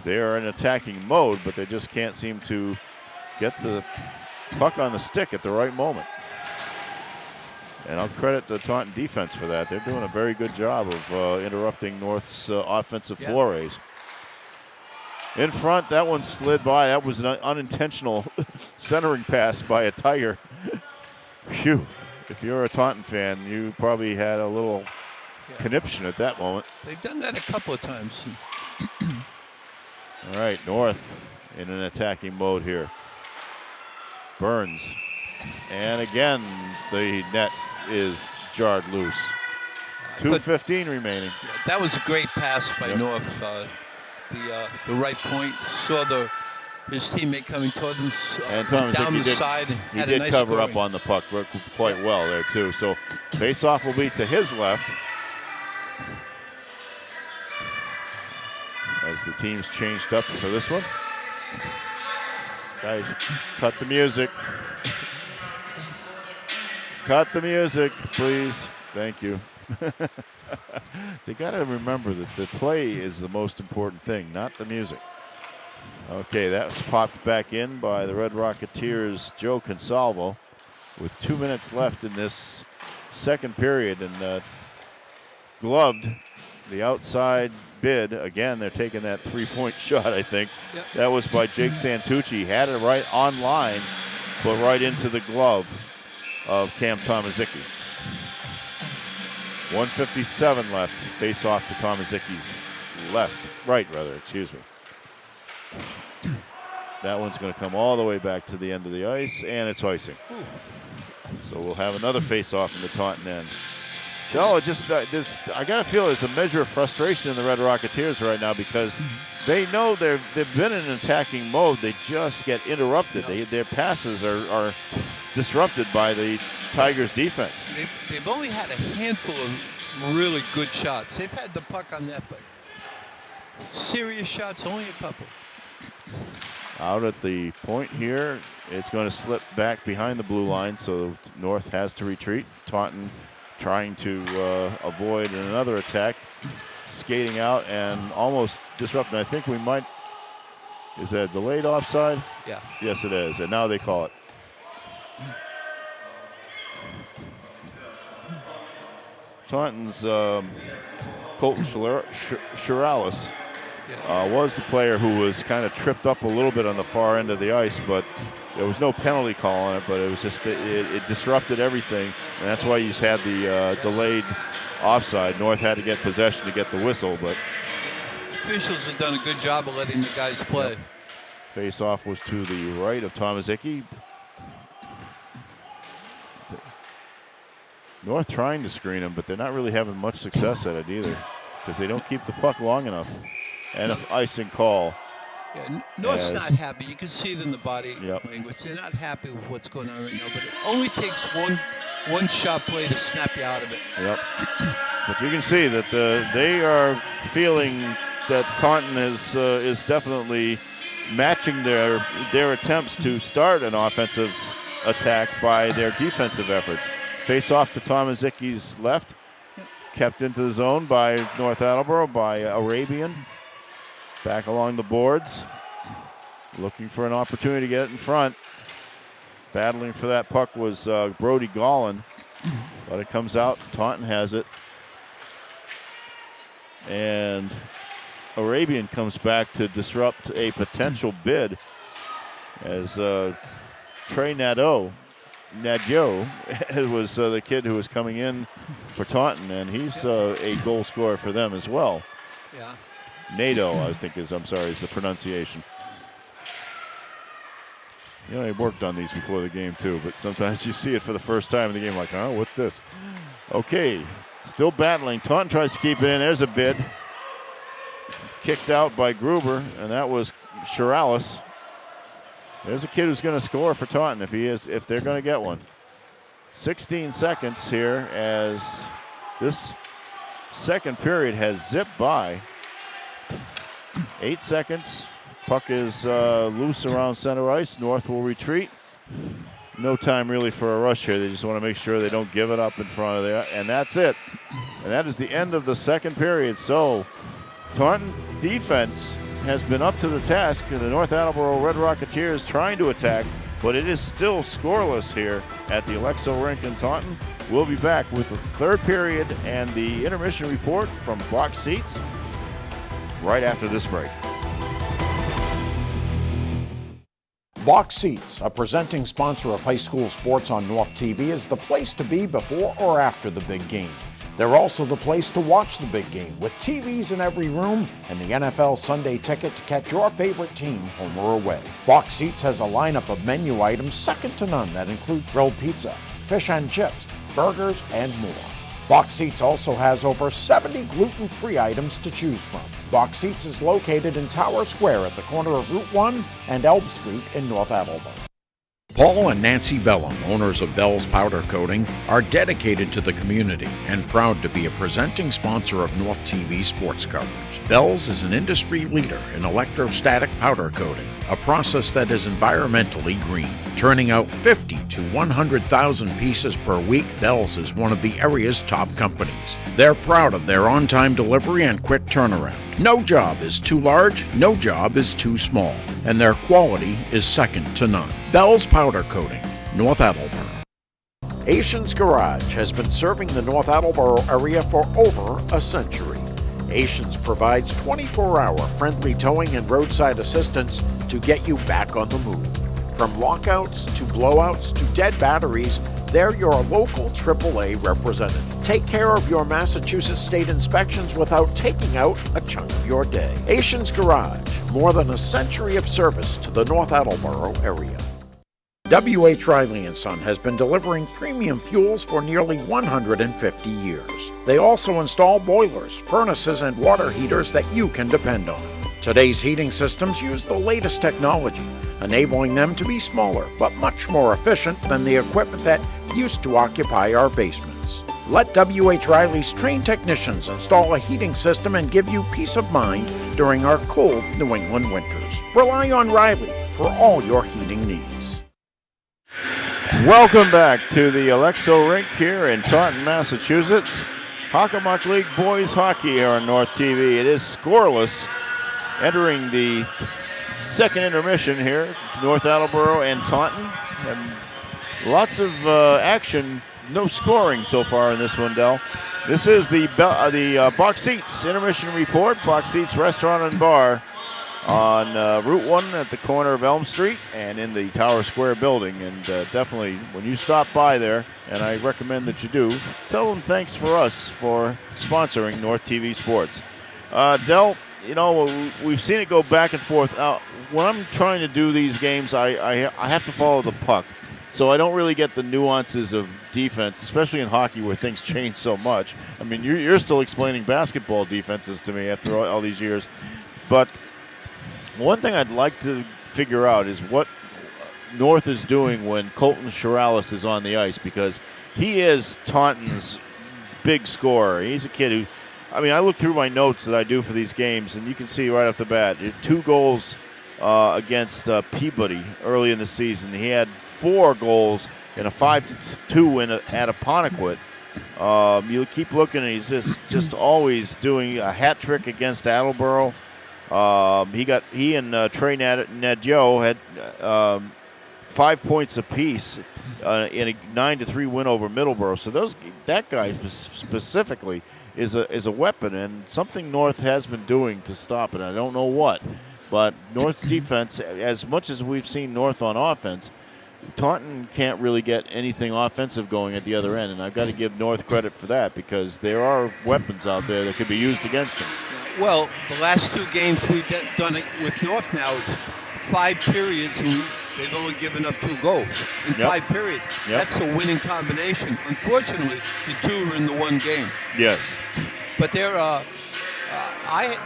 They are in attacking mode, but they just can't seem to get the puck on the stick at the right moment. And I'll credit the Taunton defense for that. They're doing a very good job of interrupting North's offensive forays. In front, that one slid by. That was an unintentional centering pass by a Tiger. Phew. If you're a Taunton fan, you probably had a little conniption at that moment. They've done that a couple of times. All right, North in an attacking mode here. Burns. And again, the net is jarred loose. 2:15 remaining. Yeah, that was a great pass by North. The right point, saw the his teammate coming toward him and down the side. And he did cover up on the puck quite well there, too. So face-off will be to his left. As the team's changed up for this one. Guys, cut the music. Cut the music, please. Thank you. They got to remember that the play is the most important thing, not the music. Okay, that was popped back in by the Red Rocketeers' Joe Consalvo with 2 minutes left in this second period, and gloved the outside bid. Again, they're taking that three-point shot, I think. Yep. That was by Jake Santucci. Had it right on line, but right into the glove of Cam Tomaszicki. 1:57 left. Face off to Tomaszicki's right, excuse me. That one's going to come all the way back to the end of the ice, and it's icing. So we'll have another face-off in the Taunton end. No, I got to feel there's a measure of frustration in the Red Rocketeers right now because they know they've been in an attacking mode. They just get interrupted. Their passes are disrupted by the Tigers' defense. They've only had a handful of really good shots. They've had the puck on net, but serious shots, only a couple. Out at the point here, it's going to slip back behind the blue line, so North has to retreat. Taunton trying to avoid another attack, skating out and almost disrupting. I think we might, is that a delayed offside? Yeah. Yes, it is, and now they call it. Taunton's Colton Shiralis was the player who was kind of tripped up a little bit on the far end of the ice, but there was no penalty call on it, but it was just, it disrupted everything, and that's why you had the delayed offside. North had to get possession to get the whistle, but officials have done a good job of letting the guys play. Face-off was to the right of Tomaszicki. North trying to screen him, but they're not really having much success at it either because they don't keep the puck long enough. And an icing call. Yeah, North's not happy. You can see it in the body language. They're not happy with what's going on right now, but it only takes one shot play to snap you out of it. Yep. But you can see that they are feeling that Taunton is definitely matching their attempts to start an offensive attack by their defensive efforts. Face off to Tomaszicki's left. Kept into the zone by North Attleboro, by Arabian. Back along the boards. Looking for an opportunity to get it in front. Battling for that puck was Brody Gollin. But it comes out. Taunton has it. And Arabian comes back to disrupt a potential bid as Trey Nadeau was the kid who was coming in for Taunton, and he's a goal scorer for them as well. Yeah. Nadeau, I think is the pronunciation. You know, I worked on these before the game too, but sometimes you see it for the first time in the game like, oh, what's this? Okay, still battling. Taunton tries to keep it in. There's a bid. Kicked out by Gruber, and that was Shiralis. There's a kid who's going to score for Taunton if they're going to get one. 16 seconds here as this second period has zipped by. 8 seconds. Puck is loose around center ice. North will retreat. No time really for a rush here. They just want to make sure they don't give it up in front of there. And that's it. And that is the end of the second period. So Taunton defense has been up to the task, and the North Attleboro Red Rocketeers trying to attack, but it is still scoreless here at the Alexo Rink in Taunton. We'll be back with the third period and the intermission report from Box Seats right after this break. Box Seats, a presenting sponsor of high school sports on North TV, is the place to be before or after the big game. They're also the place to watch the big game with TVs in every room and the NFL Sunday ticket to catch your favorite team home or away. Box Seats has a lineup of menu items second to none that include grilled pizza, fish and chips, burgers, and more. Box Seats also has over 70 gluten-free items to choose from. Box Seats is located in Tower Square at the corner of Route 1 and Elm Street in North Attleboro. Paul and Nancy Bellum, owners of Bell's Powder Coating, are dedicated to the community and proud to be a presenting sponsor of North TV sports coverage. Bell's is an industry leader in electrostatic powder coating, a process that is environmentally green. Turning out 50 to 100,000 pieces per week, Bell's is one of the area's top companies. They're proud of their on-time delivery and quick turnaround. No job is too large, no job is too small, and their quality is second to none. Bell's Powder Coating, North Attleboro. Asian's Garage has been serving the North Attleboro area for over a century. Asians provides 24-hour friendly towing and roadside assistance to get you back on the move. From lockouts to blowouts to dead batteries, they're your local AAA representative. Take care of your Massachusetts state inspections without taking out a chunk of your day. Asian's Garage, more than a century of service to the North Attleboro area. W.H. Riley & Son has been delivering premium fuels for nearly 150 years. They also install boilers, furnaces, and water heaters that you can depend on. Today's heating systems use the latest technology, enabling them to be smaller but much more efficient than the equipment that used to occupy our basements. Let W.H. Riley's trained technicians install a heating system and give you peace of mind during our cold New England winters. Rely on Riley for all your heating needs. Welcome back to the Alexo Rink here in Taunton, Massachusetts. Hockomock League boys hockey here on North TV. It is scoreless. Entering the second intermission here, North Attleboro and Taunton. And lots of action, no scoring so far in this one, Del. This is the Box Seats intermission report. Box Seats Restaurant and Bar on Route 1 at the corner of Elm Street and in the Tower Square building. And definitely, when you stop by there, and I recommend that you do, tell them thanks for us for sponsoring North TV Sports. Del, you know, we've seen it go back and forth. When I'm trying to do these games, I have to follow the puck. So I don't really get the nuances of defense, especially in hockey where things change so much. I mean, you're still explaining basketball defenses to me after all these years. But one thing I'd like to figure out is what North is doing when Colton Shiralis is on the ice, because he is Taunton's big scorer. He's a kid who, I mean, I look through my notes that I do for these games, and you can see right off the bat, 2 goals against Peabody early in the season. He had 4 goals in a 5-2 win at Apponequet. You keep looking, and he's just always doing a hat trick against Attleboro. He and Trey Nadeau had 5 points apiece in a 9-3 win over Middleborough. So that guy specifically is a weapon, and something North has been doing to stop it. I don't know what, but North's defense, as much as we've seen North on offense, Taunton can't really get anything offensive going at the other end, and I've got to give North credit for that, because there are weapons out there that could be used against them. Well, the last 2 games we've done it with North now, it's 5 periods, and they've only given up 2 goals in 5 periods. Yep. That's a winning combination. Unfortunately, the 2 are in the 1 game. Yes. But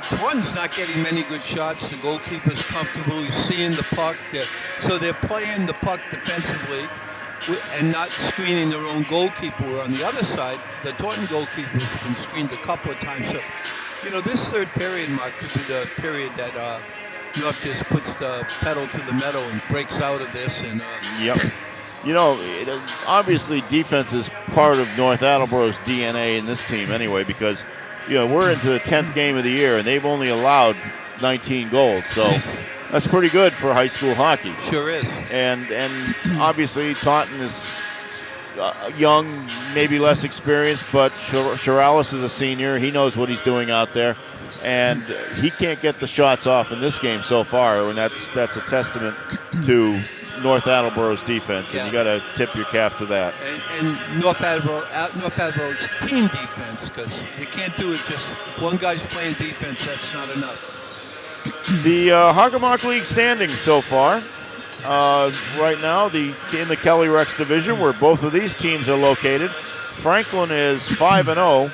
Taunton's not getting many good shots. The goalkeeper's comfortable. He's seeing the puck. So they're playing the puck defensively and not screening their own goalkeeper. On the other side, the Taunton goalkeeper has been screened a couple of times. So, you know, this third period, Mark, could be the period that North just puts the pedal to the metal and breaks out of this. And Yep. You know, obviously defense is part of North Attleboro's DNA in this team anyway, because, you know, we're into the 10th game of the year, and they've only allowed 19 goals. So that's pretty good for high school hockey. Sure is. And obviously Taunton is young, maybe less experienced, but Shiralis is a senior. He knows what he's doing out there, and he can't get the shots off in this game so far, and that's a testament to North Attleboro's defense, and you got to tip your cap to that. And North Attleboro's team defense, because you can't do it just if one guy's playing defense. That's not enough. The Hockomock League standings so far, right now, in the Kelly Rex division, where both of these teams are located, Franklin is 5-0,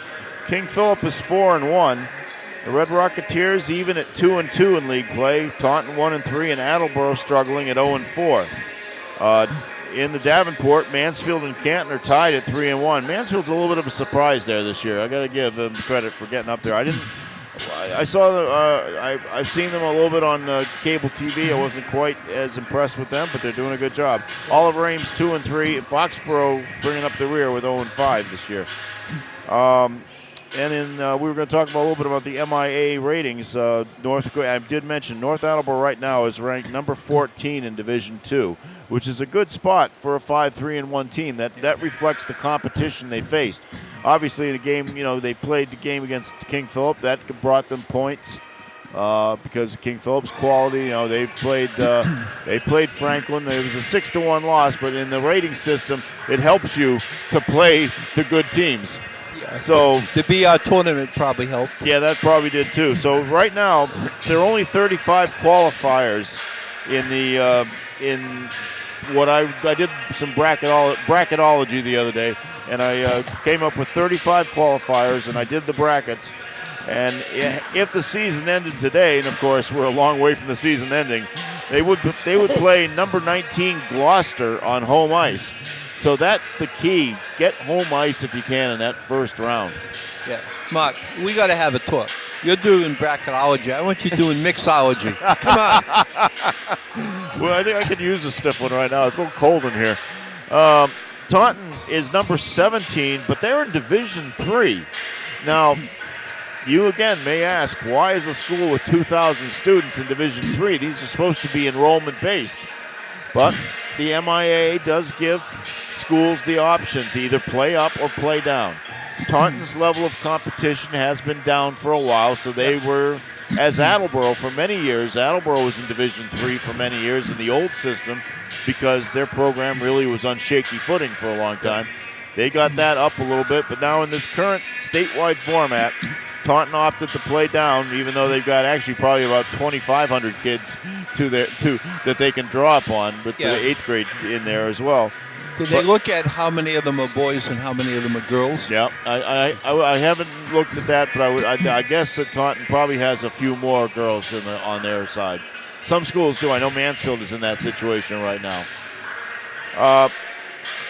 King Philip is 4-1, The Red Rocketeers even at 2-2 in league play. Taunton 1-3, and Attleboro struggling at 0-4. In the Davenport, Mansfield and Canton are tied at 3-1. Mansfield's a little bit of a surprise there this year. I got to give them credit for getting up there. I've seen them a little bit on cable TV. I wasn't quite as impressed with them, but they're doing a good job. Oliver Ames 2-3. Foxborough bringing up the rear with 0-5 this year. And we were going to talk about a little bit about the MIA ratings. I did mention North Attleboro right now is ranked number 14 in Division II, which is a good spot for a 5-3-1 team. That reflects the competition they faced. Obviously, in a game, they played the game against King Philip. That brought them points because of King Philip's quality. They played Franklin. It was a 6-1 loss, but in the rating system, it helps you to play the good teams. So the BR tournament probably helped. Yeah, that probably did too. So right now, there are only 35 qualifiers in the in what I did some bracketology the other day, and I came up with 35 qualifiers, and I did the brackets. And if the season ended today, and of course we're a long way from the season ending, they would play number 19 Gloucester on home ice. So that's the key. Get home ice if you can in that first round. Yeah. Mark, we got to have a talk. You're doing bracketology. I want you doing mixology. Come on. Well, I think I could use a stiff one right now. It's a little cold in here. Taunton is number 17, but they're in Division III. Now, you again may ask, why is a school with 2,000 students in Division III? These are supposed to be enrollment-based. But the MIA does give schools the option to either play up or play down. Taunton's level of competition has been down for a while, so they were, as Attleboro for many years. Attleboro was in Division III for many years in the old system because their program really was on shaky footing for a long time. They got that up a little bit, but now in this current statewide format, Taunton opted to play down, even though they've got actually probably about 2,500 kids that they can draw upon with the 8th grade in there as well. Did they look at how many of them are boys and how many of them are girls? Yeah, I haven't looked at that, but I guess that Taunton probably has a few more girls on their side. Some schools do. I know Mansfield is in that situation right now.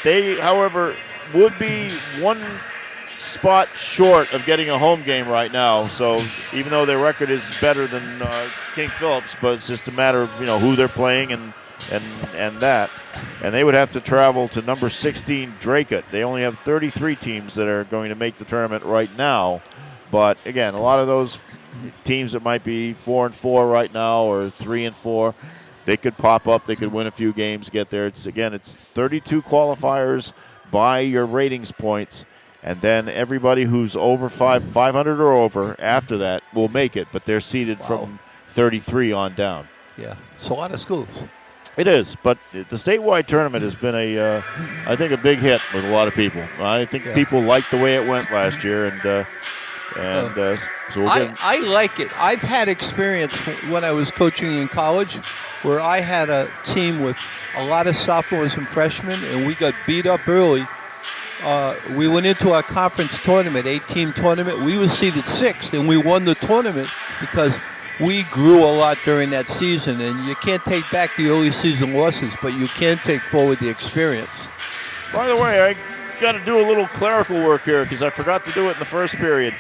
They, however, would be one spot short of getting a home game right now. So even though their record is better than King Philip's, but it's just a matter of who they're playing and that. And they would have to travel to number 16 Draycote. They only have 33 teams that are going to make the tournament right now. But again, a lot of those teams that might be 4-4 right now or 3-4, they could pop up. They could win a few games, get there. It's 32 qualifiers by your ratings points. And then everybody who's over 500 or over after that will make it, but they're seeded from 33 on down. Yeah, it's a lot of schools. It is, but the statewide tournament has been I think, a big hit with a lot of people. I think people liked the way it went last year, so I like it. I've had experience when I was coaching in college where I had a team with a lot of sophomores and freshmen, and we got beat up early. We went into our conference tournament, 8-team tournament. We were seeded 6th, and we won the tournament because we grew a lot during that season. And you can't take back the early season losses, but you can take forward the experience. By the way, I got to do a little clerical work here because I forgot to do it in the first period.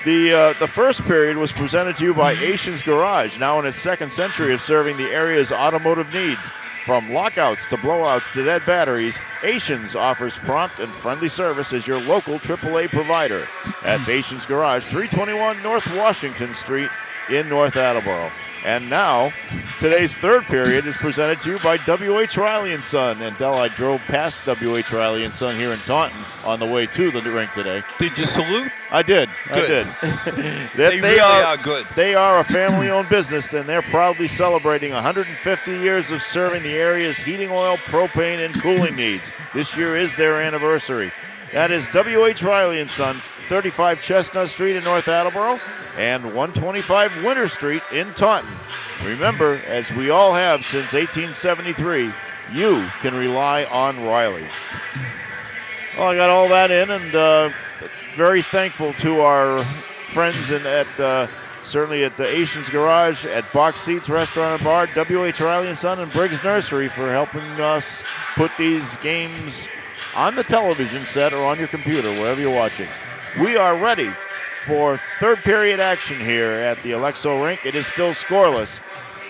The first period was presented to you by Asians Garage, now in its second century of serving the area's automotive needs. From lockouts to blowouts to dead batteries, Asians offers prompt and friendly service as your local AAA provider. That's Asians Garage, 321 North Washington Street in North Attleboro. And now, today's third period is presented to you by W.H. Riley & Son. And Del, I drove past W.H. Riley & Son here in Taunton on the way to the rink today. Did you salute? I did. Good. I did. They really are good. They are a family-owned business, and they're proudly celebrating 150 years of serving the area's heating oil, propane, and cooling needs. This year is their anniversary. That is W.H. Riley & Son, 35 Chestnut Street in North Attleboro and 125 Winter Street in Taunton. Remember, as we all have since 1873, you can rely on Riley. Well, I got all that in, and very thankful to our friends at certainly at the Asians Garage, at Box Seats Restaurant and Bar, W.H. Riley & Son, and Briggs Nursery for helping us put these games on the television set or on your computer, wherever you're watching. We are ready for third period action here at the Alexo Rink. It is still scoreless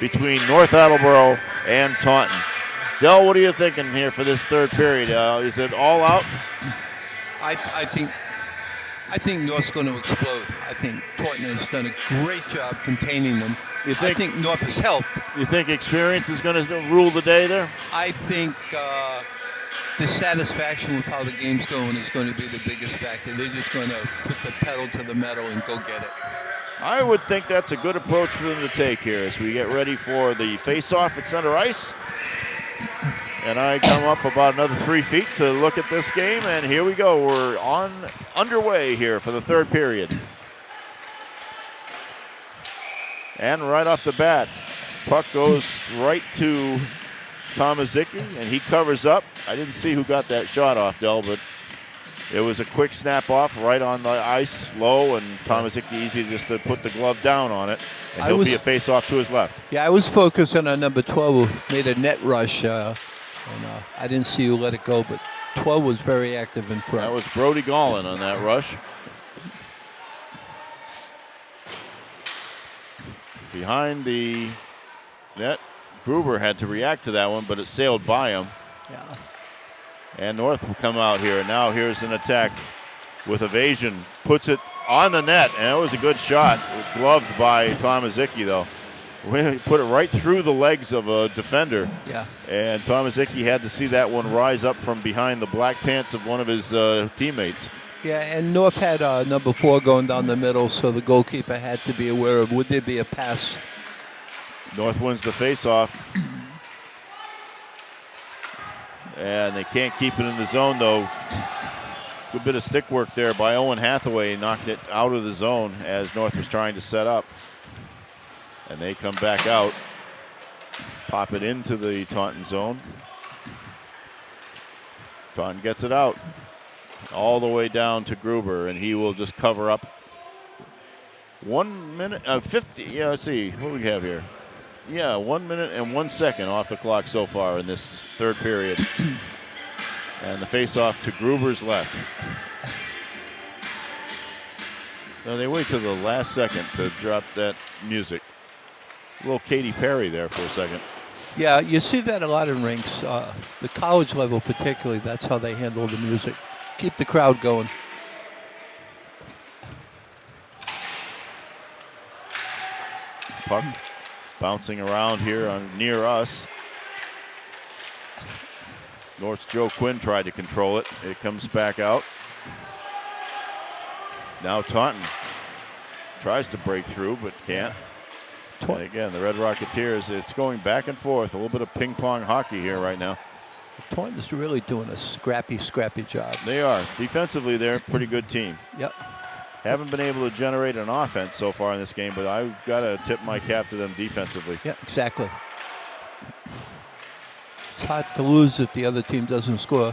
between North Attleboro and Taunton. Del, what are you thinking here for this third period? Is it all out? I think North's going to explode. I think Taunton has done a great job containing them. I think North has helped. You think experience is going to rule the day there? I think dissatisfaction with how the game's going is going to be the biggest factor. They're just going to put the pedal to the metal and go get it. I would think that's a good approach for them to take here as we get ready for the face-off at center ice. And I come up about another 3 feet to look at this game, and here we go. We're underway here for the third period. And right off the bat, puck goes right to Tomaszicki, and he covers up. I didn't see who got that shot off, Del, but it was a quick snap off right on the ice, low, and Tomaszicki easy just to put the glove down on it. And he'll be a face-off to his left. Yeah, I was focusing on number 12 who made a net rush. And I didn't see who let it go, but 12 was very active in front. That was Brody Gallin on that rush. Behind the net, Gruber had to react to that one, but it sailed by him. Yeah. And North will come out here. Now here's an attack with evasion. Puts it on the net, and it was a good shot. Gloved by Tomaszicki, though. We put it right through the legs of a defender. Yeah. And Tomaszicki had to see that one rise up from behind the black pants of one of his teammates. Yeah, and North had number 4 going down the middle, so the goalkeeper had to be aware of, would there be a pass? North wins the faceoff. And they can't keep it in the zone, though. Good bit of stick work there by Owen Hathaway, knocked it out of the zone as North was trying to set up. And they come back out, pop it into the Taunton zone. Taunton gets it out all the way down to Gruber, and he will just cover up. 1 minute, 50, yeah, let's see, what do we have here? Yeah, 1 minute and 1 second off the clock so far in this third period. And the face-off to Gruber's left. Now they wait till the last second to drop that music. A little Katy Perry there for a second. Yeah, you see that a lot in rinks. The college level particularly, that's how they handle the music. Keep the crowd going. Puck bouncing around here near us. North's Joe Quinn tried to control it. It comes back out. Now Taunton tries to break through, but can't. And again, the Red Rocketeers, it's going back and forth. A little bit of ping pong hockey here right now. Taunton's really doing a scrappy job. They are. Defensively, they're a pretty good team. Yep. Haven't been able to generate an offense so far in this game, but I've got to tip my cap to them defensively. Yeah, exactly. It's hard to lose if the other team doesn't score.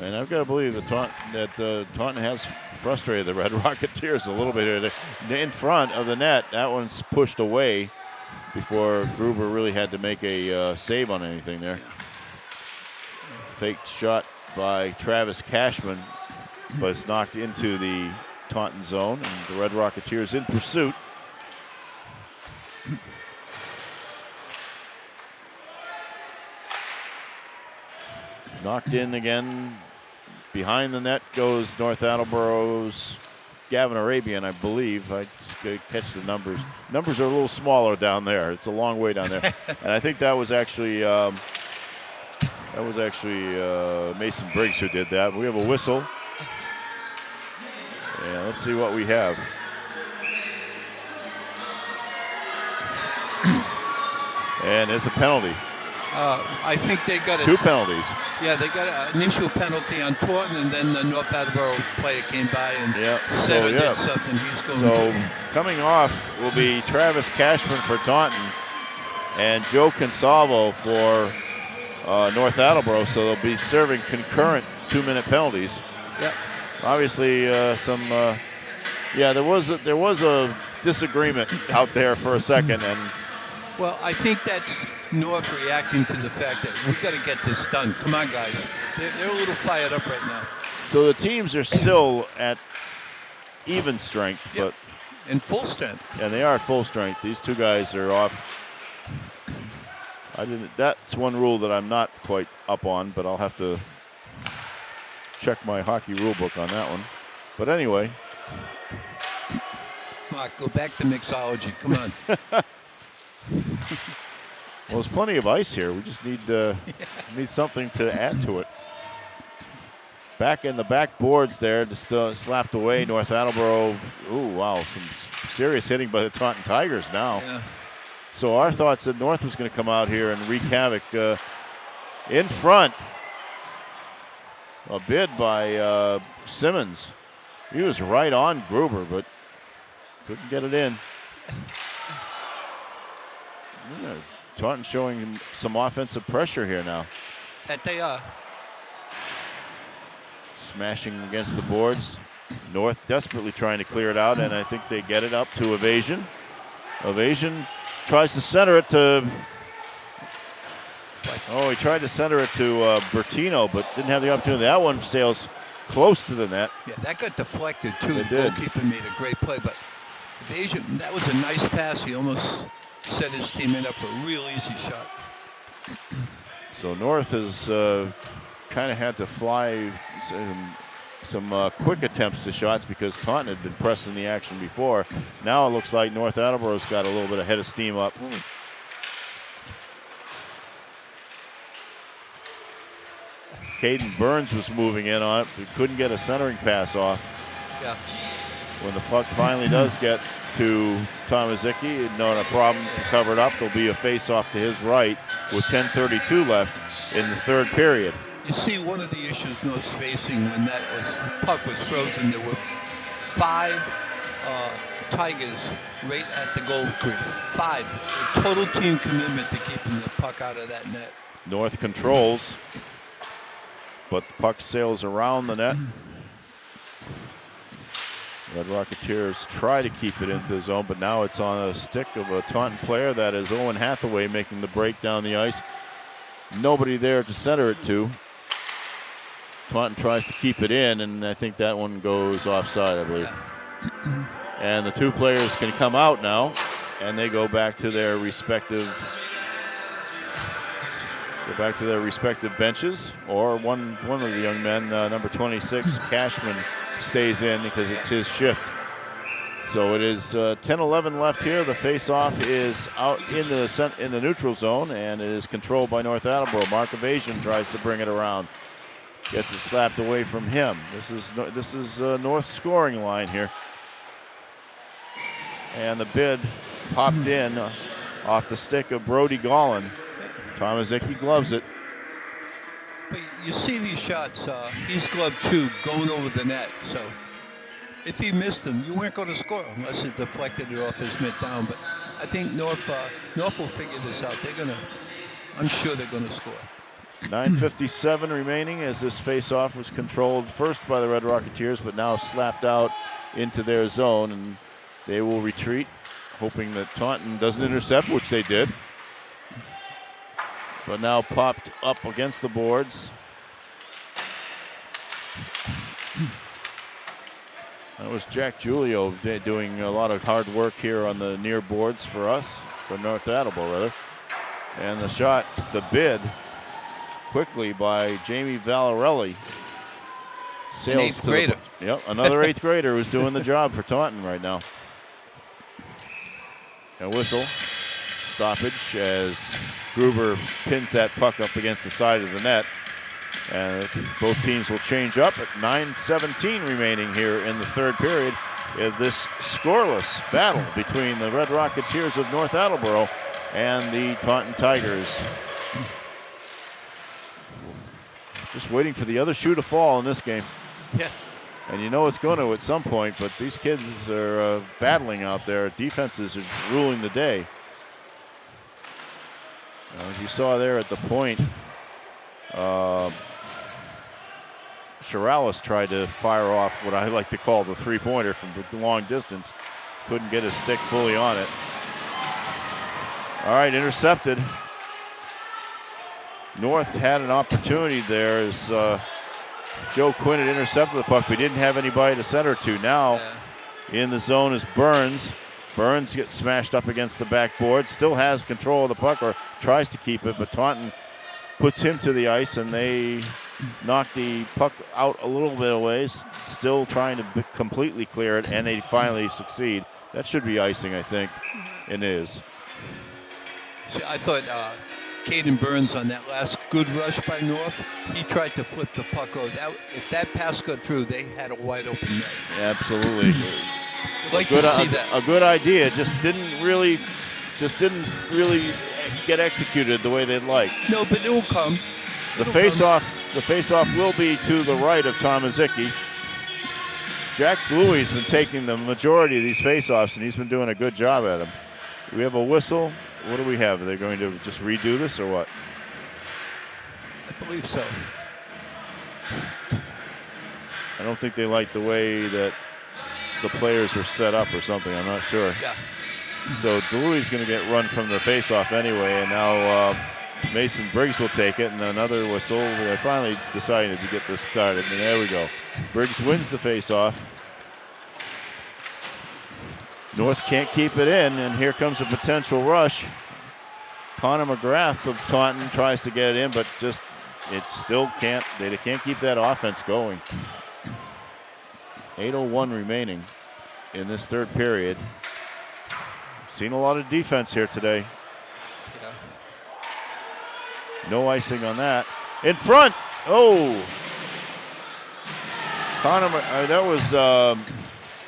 And I've got to believe that Taunton has frustrated the Red Rocketeers a little bit here. In front of the net, that one's pushed away before Gruber really had to make a save on anything there. Faked shot by Travis Cashman, but it's knocked into the Taunton zone, and the Red Rocketeers in pursuit. Knocked in again. Behind the net goes North Attleboro's Gavin Arabian, I believe. I just catch the numbers. Numbers are a little smaller down there. It's a long way down there. And I think that was actually Mason Briggs who did that. We have a whistle. And let's see what we have. And it's a penalty. I think they got 2 penalties. Yeah, they got an initial penalty on Taunton, and then the North Attleboro player came by and did something. He's going. So coming off will be Travis Cashman for Taunton and Joe Consalvo for North Attleboro. So they'll be serving concurrent 2-minute penalties. Yep. Obviously, some Yeah, there was a disagreement out there for a second, and well, I think that's North reacting to the fact that we got to get this done. Come on, guys. They're a little fired up right now. So the teams are still at even strength, but in full strength. Yeah, they are at full strength. These two guys are off. That's one rule that I'm not quite up on, but I'll have to check my hockey rule book on that one. But anyway. Mark, go back to mixology. Come on. Well, there's plenty of ice here. We just need need something to add to it. Back in the back boards there, just slapped away. North Attleboro. Ooh, wow, some serious hitting by the Taunton Tigers now. Yeah. So our thoughts that North was going to come out here and wreak havoc in front. A bid by Simmons. He was right on Gruber, but couldn't get it in. Yeah, Taunton showing some offensive pressure here now. That they are. Smashing against the boards. North desperately trying to clear it out, and I think they get it up to Evasion. Evasion tries to center it to. Oh, he tried to center it to Bertino, but didn't have the opportunity. That one sails close to the net. Yeah, that got deflected too. The goalkeeper made a great play, but Evasion, that was a nice pass. He almost set his teammate up for a real easy shot. So North has kind of had to fly some quick attempts to shots because Taunton had been pressing the action before. Now it looks like North Attleboro's got a little bit of head of steam up. Caden Burns was moving in on it, but couldn't get a centering pass off. Yeah. When the puck finally does get to Tomaszicki, not a problem to cover it up. There'll be a face-off to his right with 10:32 left in the third period. You see, one of the issues North's facing when that puck was frozen, there were 5 Tigers right at the goal crease. 5. A total team commitment to keeping the puck out of that net. North controls, but the puck sails around the net. Red Rocketeers try to keep it into the zone, but now it's on a stick of a Taunton player. That is Owen Hathaway making the break down the ice. Nobody there to center it to. Taunton tries to keep it in, and I think that one goes offside, I believe. And the two players can come out now, and they go back to their respective benches. Or one of the young men, number 26, Cashman, stays in because it's his shift. So it is 10-11 left here. The face-off is out in the neutral zone, and it is controlled by North Attleboro. Mark Evasion tries to bring it around. Gets it slapped away from him. This is North scoring line here. And the bid popped in off the stick of Brody Gollin. Tomaszicki gloves it. But you see these shots, he's gloved too, going over the net. So if he missed them, you weren't going to score unless it deflected it off his mid down. But I think North will figure this out. I'm sure they're going to score. 9:57 remaining as this face-off was controlled first by the Red Rocketeers, but now slapped out into their zone, and they will retreat, hoping that Taunton doesn't intercept, which they did. But now popped up against the boards. That was Jack Giulio doing a lot of hard work here on the near boards for us, for North Attleboro rather. And the shot, the bid, quickly by Jamie Valarelli. An 8th grader. Yep, another 8th grader who's doing the job for Taunton right now. A whistle, stoppage as Gruber pins that puck up against the side of the net. And both teams will change up at 9:17 remaining here in the third period of this scoreless battle between the Red Rocketeers of North Attleboro and the Taunton Tigers. Just waiting for the other shoe to fall in this game. Yeah. And you know it's going to at some point, but these kids are battling out there. Defenses are ruling the day. As you saw there at the point, Chiralis tried to fire off what I like to call the three-pointer from the long distance. Couldn't get his stick fully on it. All right, intercepted. North had an opportunity there as Joe Quinn had intercepted the puck. We didn't have anybody to center to. Now in the zone is Burns. Burns gets smashed up against the backboard. Still has control of the puck, or tries to keep it, but Taunton puts him to the ice, and they knock the puck out a little bit of ways. Still trying to completely clear it, and they finally succeed. That should be icing, I think. It is. See, I thought Caden Burns on that last good rush by North, he tried to flip the puck over. If that pass got through, they had a wide open net. Absolutely. I'd like to see that. A good idea, just didn't really get executed the way they'd like. No, but it will come. The face-off will be to the right of Tomaszicki. Jack Bluey's been taking the majority of these face-offs, and he's been doing a good job at them. We have a whistle. What do we have? Are they going to just redo this or what? I believe so. I don't think they like the way that the players were set up or something. I'm not sure. Yeah. So Dewey's going to get run from the face-off anyway, and now Mason Briggs will take it, and another whistle. They finally decided to get this started, and there we go. Briggs wins the face-off. North can't keep it in, and here comes a potential rush. Connor McGrath of Taunton tries to get it in, but just it still can't. They can't keep that offense going. 8:01 remaining in this third period. Seen a lot of defense here today. Yeah. No icing on that. In front. Oh. That was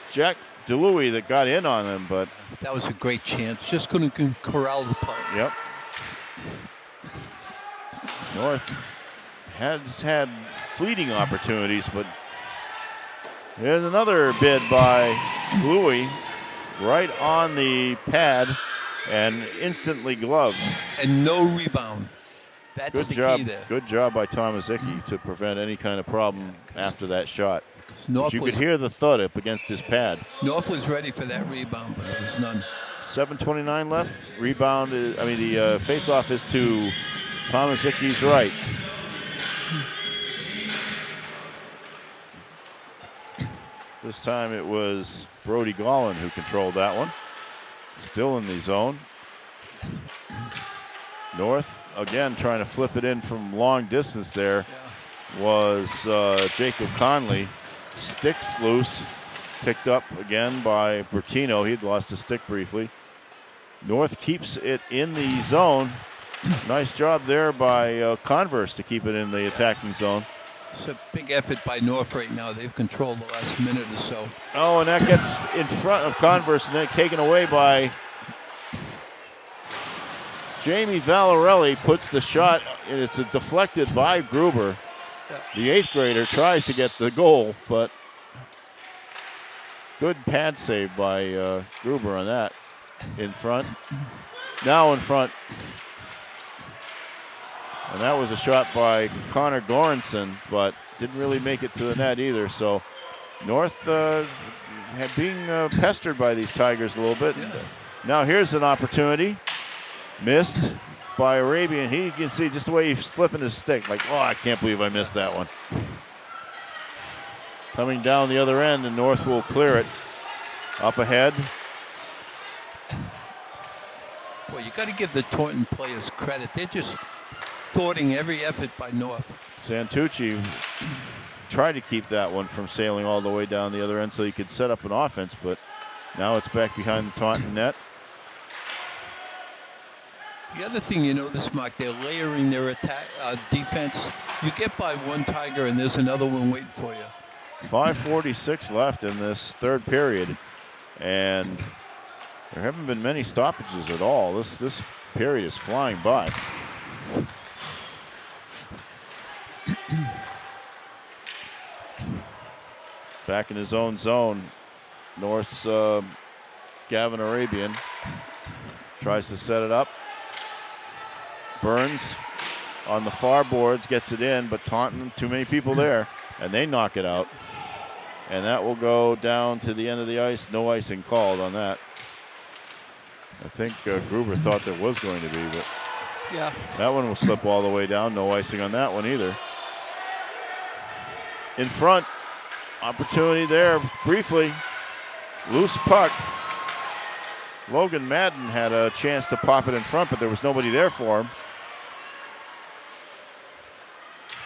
Jack DeLuey that got in on him, but that was a great chance. Just couldn't corral the puck. Yep. North has had fleeting opportunities, but there's another bid by Louis right on the pad and instantly gloved. And no rebound. That's the key there. Good job by Tomaszicki to prevent any kind of problem after that shot. You could hear the thud up against his pad. North was ready for that rebound, but there was none. 7:29 left. Rebound is, the face-off is to Tomaszicki's right. This time it was Brody Gollin who controlled that one. Still in the zone. North, again, trying to flip it in from long distance there was Jacob Conley. Sticks loose. Picked up again by Bertino. He'd lost his stick briefly. North keeps it in the zone. Nice job there by Converse to keep it in the attacking zone. It's a big effort by North right now. They've controlled the last minute or so. Oh, and that gets in front of Converse and then taken away by Jamie Valarelli. Puts the shot, and it's deflected by Gruber. The eighth grader tries to get the goal, but good pad save by Gruber on that. In front. Now in front. And that was a shot by Connor Goranson, but didn't really make it to the net either. So North being pestered by these Tigers a little bit. Yeah. Now here's an opportunity. Missed by Arabian. He can see just the way he's flipping his stick. Like, oh, I can't believe I missed that one. Coming down the other end, and North will clear it. Up ahead. Well, you got to give the Taunton players credit. They're just thwarting every effort by North. Santucci tried to keep that one from sailing all the way down the other end so he could set up an offense, but now it's back behind the Taunton net. The other thing you notice, Mark, they're layering their attack defense. You get by one Tiger and there's another one waiting for you. 5:46 left in this third period, and there haven't been many stoppages at all. This period is flying by. Back in his own zone, North's Gavin Arabian tries to set it up. Burns on the far boards gets it in, but Taunton, too many people there. and they knock it out. And that will go down to the end of the ice. No icing called on that. I think Gruber thought there was going to be, but yeah, that one will slip all the way down. No icing on that one either. In front, opportunity there briefly. Loose puck. Logan Madden had a chance to pop it in front, but there was nobody there for him.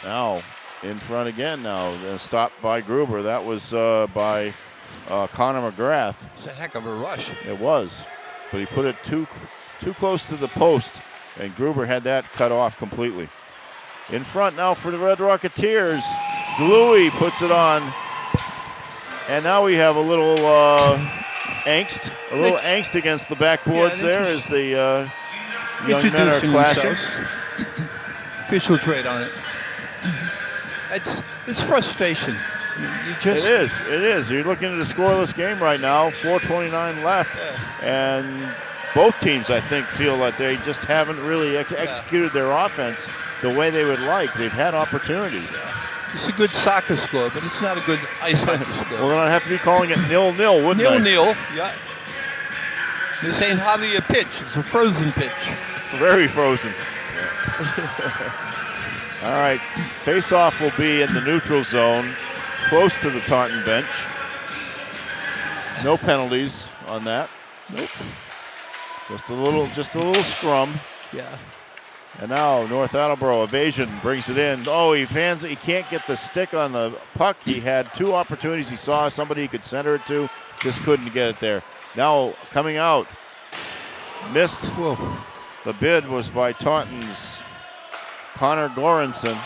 Now in front again now. Stopped by Gruber. That was by Connor McGrath. It's a heck of a rush. It was, but he put it too close to the post, and Gruber had that cut off completely. In front now for the Red Rocketeers. Gluey puts it on, and now we have a little angst. A little angst against the backboards there as the young men are clashing. Official trade on it. It's frustration. It is. You're looking at a scoreless game right now, 4:29 left, and both teams, I think, feel that they just haven't really executed their offense the way they would like. They've had opportunities. It's a good soccer score, but it's not a good ice hockey score. Well, then I'd have to be calling it 0-0, wouldn't I? 0-0, yeah. They're saying, how do you pitch? It's a frozen pitch. Very frozen. All right, face-off will be in the neutral zone, close to the Taunton bench. No penalties on that. Nope. Just a little scrum. Yeah. And now North Attleboro evasion brings it in. Oh, he can't get the stick on the puck. He had two opportunities. He saw somebody he could center it to, just couldn't get it there. Now coming out, missed. Whoa. The bid was by Taunton's Connor Goranson.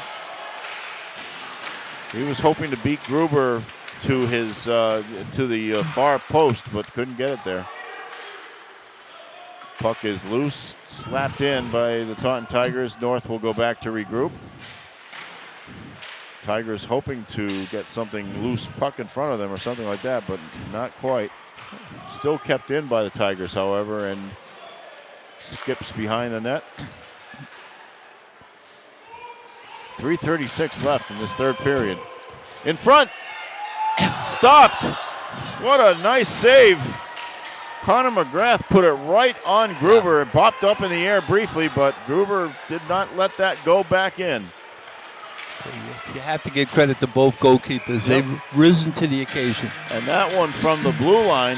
He was hoping to beat Gruber to his to the far post, but couldn't get it there. Puck is loose, slapped in by the Taunton Tigers. North will go back to regroup. Tigers hoping to get something loose puck in front of them or something like that, but not quite. Still kept in by the Tigers, however, and skips behind the net. 3:36 left in this third period. In front, stopped. What a nice save. Connor McGrath put it right on Gruber. It popped up in the air briefly, but Gruber did not let that go back in. You have to give credit to both goalkeepers. Yep. They've risen to the occasion. And that one from the blue line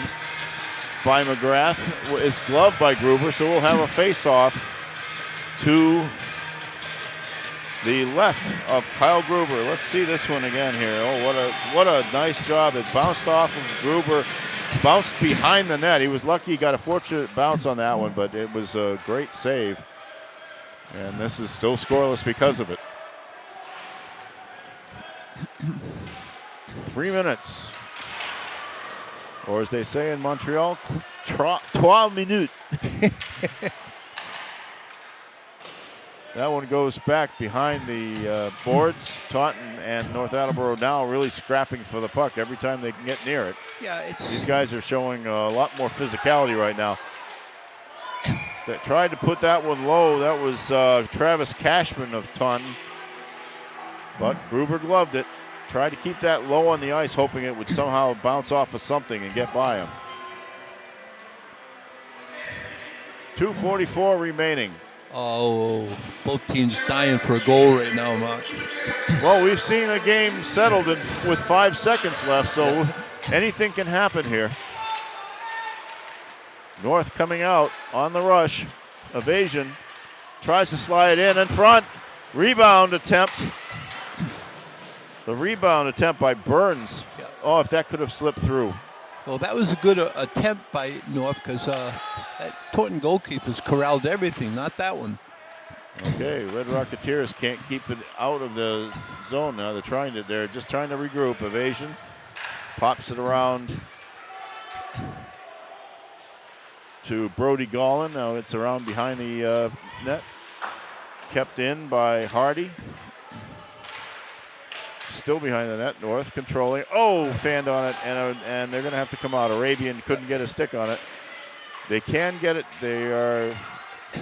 by McGrath is gloved by Gruber, so we'll have a face-off to the left of Kyle Gruber. Let's see this one again here. Oh, what a nice job. It bounced off of Gruber. Bounced behind the net. He was lucky he got a fortunate bounce on that one, but it was a great save. And this is still scoreless because of it. 3 minutes. Or as they say in Montreal, 12 minutes. That one goes back behind the boards. Taunton and North Attleboro now really scrapping for the puck every time they can get near it. Yeah, these guys are showing a lot more physicality right now. They tried to put that one low. That was Travis Cashman of Taunton. But Gruber gloved it. Tried to keep that low on the ice, hoping it would somehow bounce off of something and get by him. 2:44 remaining. Oh, both teams dying for a goal right now, Mark. Well, we've seen a game settled with 5 seconds left, so anything can happen here. North coming out on the rush. Evasion. Tries to slide in front. Rebound attempt. The rebound attempt by Burns. Yeah. Oh, if that could have slipped through. Well, that was a good attempt by North because that Taunton goalkeepers corralled everything, not that one. Okay, Red Rocketeers can't keep it out of the zone now. They're just trying to regroup. Evasion. Pops it around to Brody Gollin. Now it's around behind the net. Kept in by Hardy. Still behind the net. North controlling. Oh, fanned on it, and they're going to have to come out. Arabian couldn't get a stick on it. They can get it. They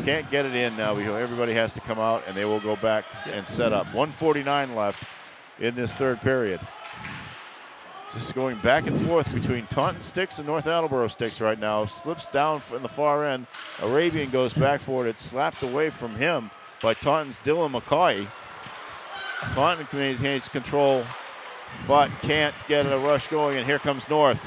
can't get it in now. Everybody has to come out, and they will go back and set up. 1:49 left. in this third period. Just going back and forth between Taunton sticks and North Attleboro sticks right now. Slips down from the far end. Arabian goes back for it. It's slapped away from him by Taunton's Dylan McCoy. Taunton maintains control, but can't get a rush going, and here comes North.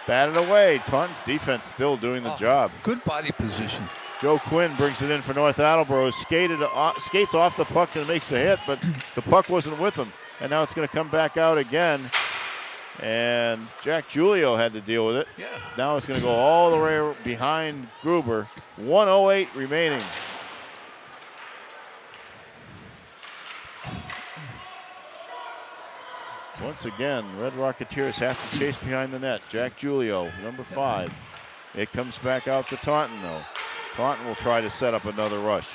Batted away. Taunton's defense still doing the job. Good body position. Joe Quinn brings it in for North Attleboro. Skates off the puck and makes a hit, but the puck wasn't with him. And now it's going to come back out again. And Jack Giulio had to deal with it. Yeah. Now it's going to go all the way behind Gruber. 1:08 remaining. Once again, Red Rocketeers have to chase behind the net. Jack Giulio, number 5. It comes back out to Taunton, though. Taunton will try to set up another rush.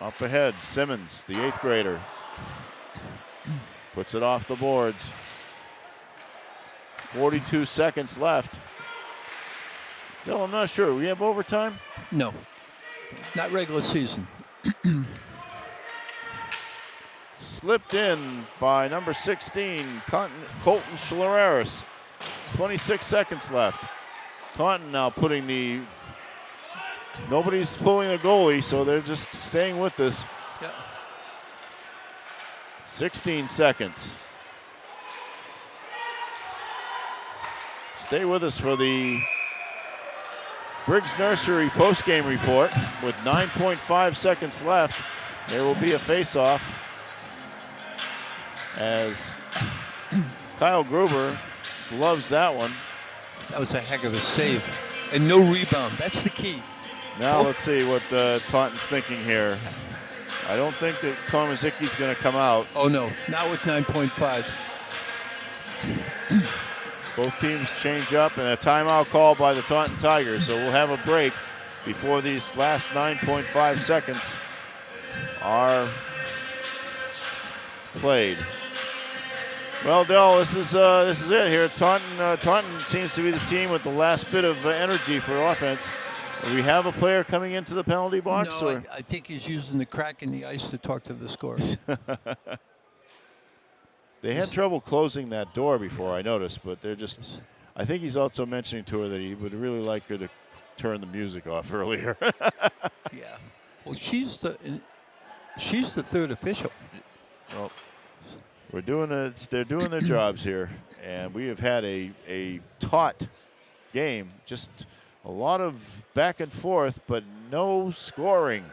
Up ahead, Simmons, the 8th grader. Puts it off the boards. 42 seconds left. Bill, I'm not sure. We have overtime? No, not regular season. Slipped in by number 16, Colton Schlereris. 26 seconds left. Taunton now putting the... Nobody's pulling a goalie, so they're just staying with this. Yeah. 16 seconds. Stay with us for the Briggs Nursery post-game report. With 9.5 seconds left, there will be a face-off as Kyle Gruber loves that one. That was a heck of a save. And no rebound. That's the key. Now let's see what Taunton's thinking here. I don't think that Tomaszicki's going to come out. Oh, no. Not with 9.5. Both teams change up, and a timeout call by the Taunton Tigers. So we'll have a break before these last 9.5 seconds are played. Well, Del, this is it here. Taunton seems to be the team with the last bit of energy for offense. Do we have a player coming into the penalty box? No, I think he's using the crack in the ice to talk to the scorers. They had trouble closing that door before, I noticed, but they're just... I think he's also mentioning to her that he would really like her to turn the music off earlier. Yeah. Well, she's the third official. Well, we're doing it. They're doing their jobs here, and we have had a taut game. Just a lot of back and forth, but no scoring.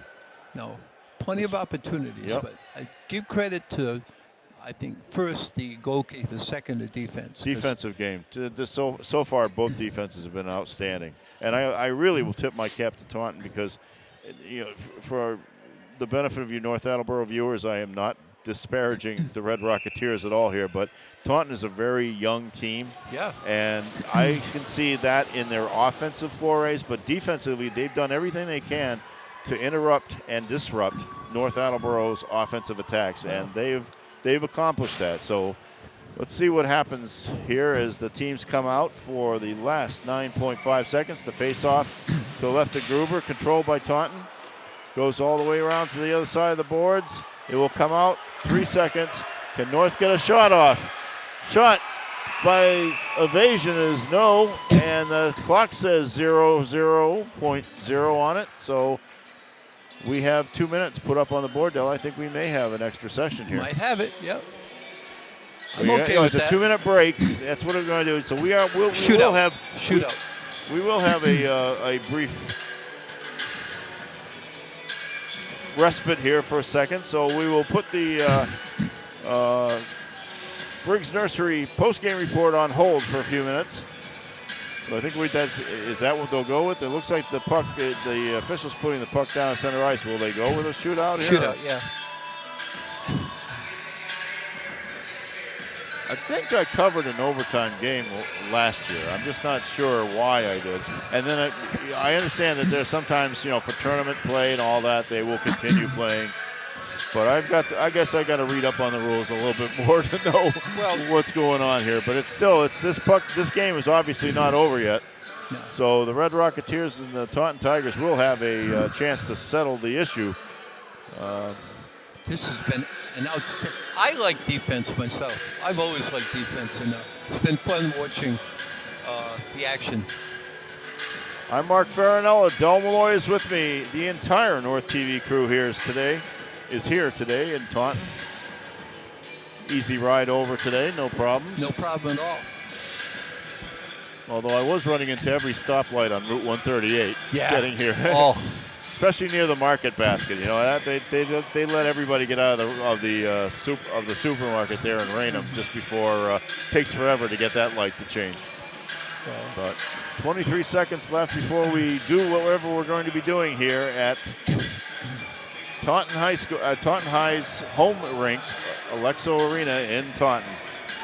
No, plenty of opportunities. Yep. But I give credit to, I think, first the goalkeeper, second the defense. Defensive game. So far, both defenses have been outstanding, and I really will tip my cap to Taunton because, for the benefit of you North Attleboro viewers, I am not disparaging the Red Rocketeers at all here, but Taunton is a very young team. Yeah. And I can see that in their offensive forays, but defensively, they've done everything they can to interrupt and disrupt North Attleboro's offensive attacks, and they've accomplished that. So let's see what happens here as the teams come out for the last 9.5 seconds. The face-off to the left of Gruber, controlled by Taunton. Goes all the way around to the other side of the boards. It will come out. 3 seconds. Can North get a shot off? Shot by evasion is no, and the clock says 0.0 on it. So we have 2 minutes put up on the board, Del. I think we may have an extra session here. Might have it. Yep. I'm okay with that. It's a 2-minute break. That's what we're going to do. So we will have shootout. We will have a brief respite here for a second, so we will put the Briggs Nursery post-game report on hold for a few minutes. So I think is that what they'll go with? It looks like the puck, the officials putting the puck down at center ice. Will they go with a shootout here? Shootout, yeah. I think I covered an overtime game last year. I'm just not sure why I did. And then I understand that there's sometimes, for tournament play and all that, they will continue playing. But I guess I got to read up on the rules a little bit more to know what's going on here. But this game is obviously not over yet. No. So the Red Rocketeers and the Taunton Tigers will have a chance to settle the issue. This has been an outstanding. I like defense myself. I've always liked defense, and it's been fun watching the action. I'm Mark Farinella. Del Malloy is with me. The entire North TV crew is here today in Taunton. Easy ride over today, no problems. No problem at all. Although I was running into every stoplight on Route 138 getting here. Oh. Especially near the market basket, you know that they let everybody get out of the supermarket there in Raynham just before. Takes forever to get that light to change. But 23 seconds left before we do whatever we're going to be doing here at Taunton High School, Taunton High's home rink, Alexo Arena in Taunton.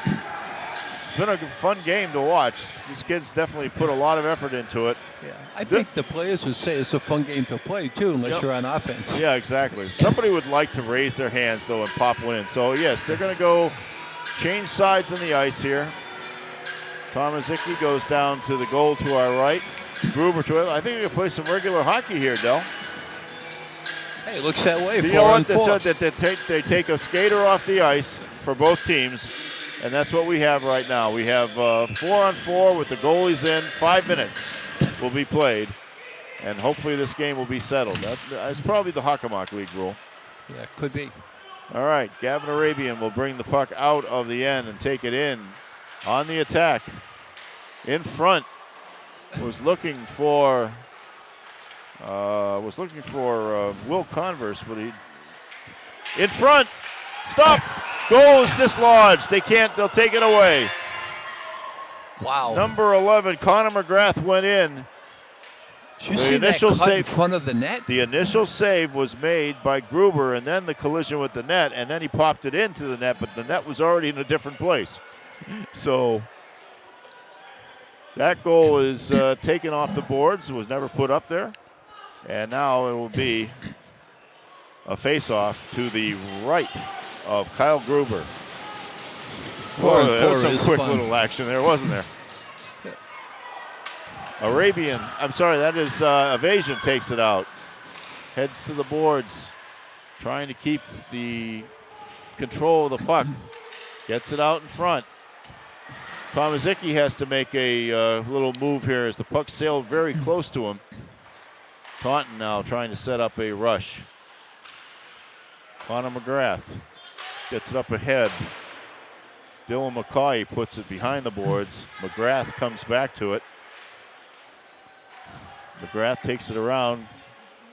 It's been a fun game to watch. These kids definitely put a lot of effort into it. Yeah, I think the players would say it's a fun game to play too, unless you're on offense. Yeah, exactly. Somebody would like to raise their hands though and pop one in. So yes, they're going to go change sides on the ice here. Tomaszicki goes down to the goal to our right. Gruber to it. I think they're going to play some regular hockey here, Del. Hey, it looks that way. You know what? They take a skater off the ice for both teams, and that's what we have right now. We have 4-on-4 with the goalies in. 5 minutes will be played, and hopefully this game will be settled. That's probably the Hockomock League rule. Yeah, could be. All right, Gavin Arabian will bring the puck out of the end and take it in on the attack. In front was looking for Will Converse, but in front. Stop. Goal is dislodged. They'll take it away. Wow. Number 11, Connor McGrath went in. Did you see that cut in front of the net? The initial save was made by Gruber, and then the collision with the net, and then he popped it into the net, but the net was already in a different place. So that goal is taken off the boards. It was never put up there. And now it will be a face-off to the right of Kyle Gruber. There was some quick little action there, wasn't there? Arabian, that is Evasion takes it out. Heads to the boards, trying to keep the control of the puck. Gets it out in front. Tomaszicki has to make a little move here as the puck sailed very close to him. Taunton now trying to set up a rush. Connor McGrath gets it up ahead. Dylan McCauley puts it behind the boards. McGrath comes back to it. McGrath takes it around.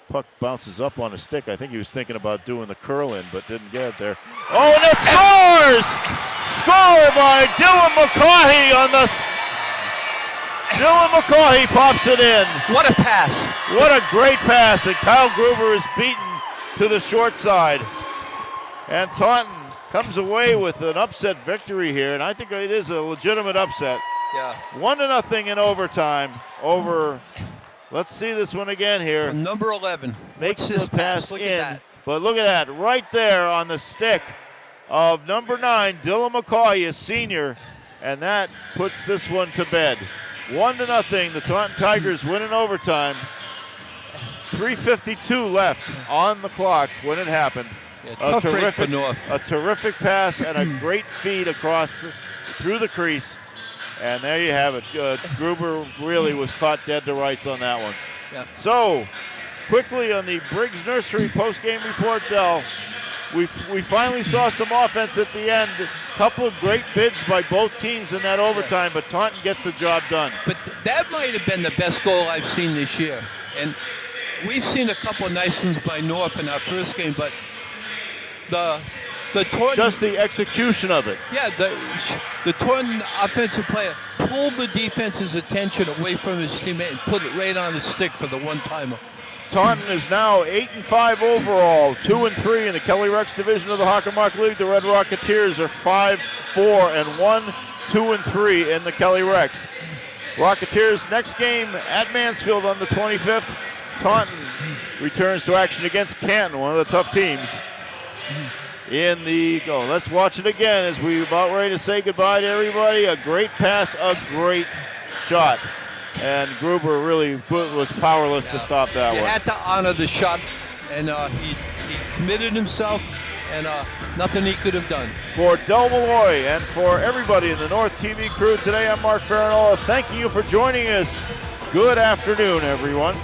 Puck bounces up on a stick. I think he was thinking about doing the curl in, but didn't get it there. Oh, and it scores! Score by Dylan McCauley on the... Dylan McCauley pops it in. What a pass. What a great pass. And Kyle Gruber is beaten to the short side. And Taunton comes away with an upset victory here, and I think it is a legitimate upset. Yeah. 1-0 in overtime over... Let's see this one again here. From number 11. Makes this pass look in. At that. But look at that. Right there on the stick of number 9, Dylan McCauley, is senior. And that puts this one to bed. 1-0. The Taunton Tigers win in overtime. 3:52 left on the clock when it happened. Yeah, tough break for North. A terrific pass and a great feed across through the crease. And there you have it. Gruber really was caught dead to rights on that one. Yeah. So, quickly on the Briggs Nursery post-game report, Del, we finally saw some offense at the end. A couple of great bids by both teams in that overtime, but Taunton gets the job done. But that might have been the best goal I've seen this year. And we've seen a couple of nice ones by North in our first game, but the Taunton, just the execution of it. Yeah, the Taunton offensive player pulled the defense's attention away from his teammate and put it right on the stick for the one-timer. Taunton is now 8-5 overall, 2-3 in the Kelly Rex division of the Hockomock League. The Red Rocketeers are 5-4-1, 2-3 in the Kelly Rex. Rocketeers next game at Mansfield on the 25th. Taunton returns to action against Canton, one of the tough teams. Let's watch it again as we're about ready to say goodbye to everybody. A great pass, a great shot. And Gruber really was powerless to stop that one. He had to honor the shot, and he committed himself, and nothing he could have done. For Del Malloy and for everybody in the North TV crew today, I'm Mark Farinola. Thanking you for joining us. Good afternoon, everyone.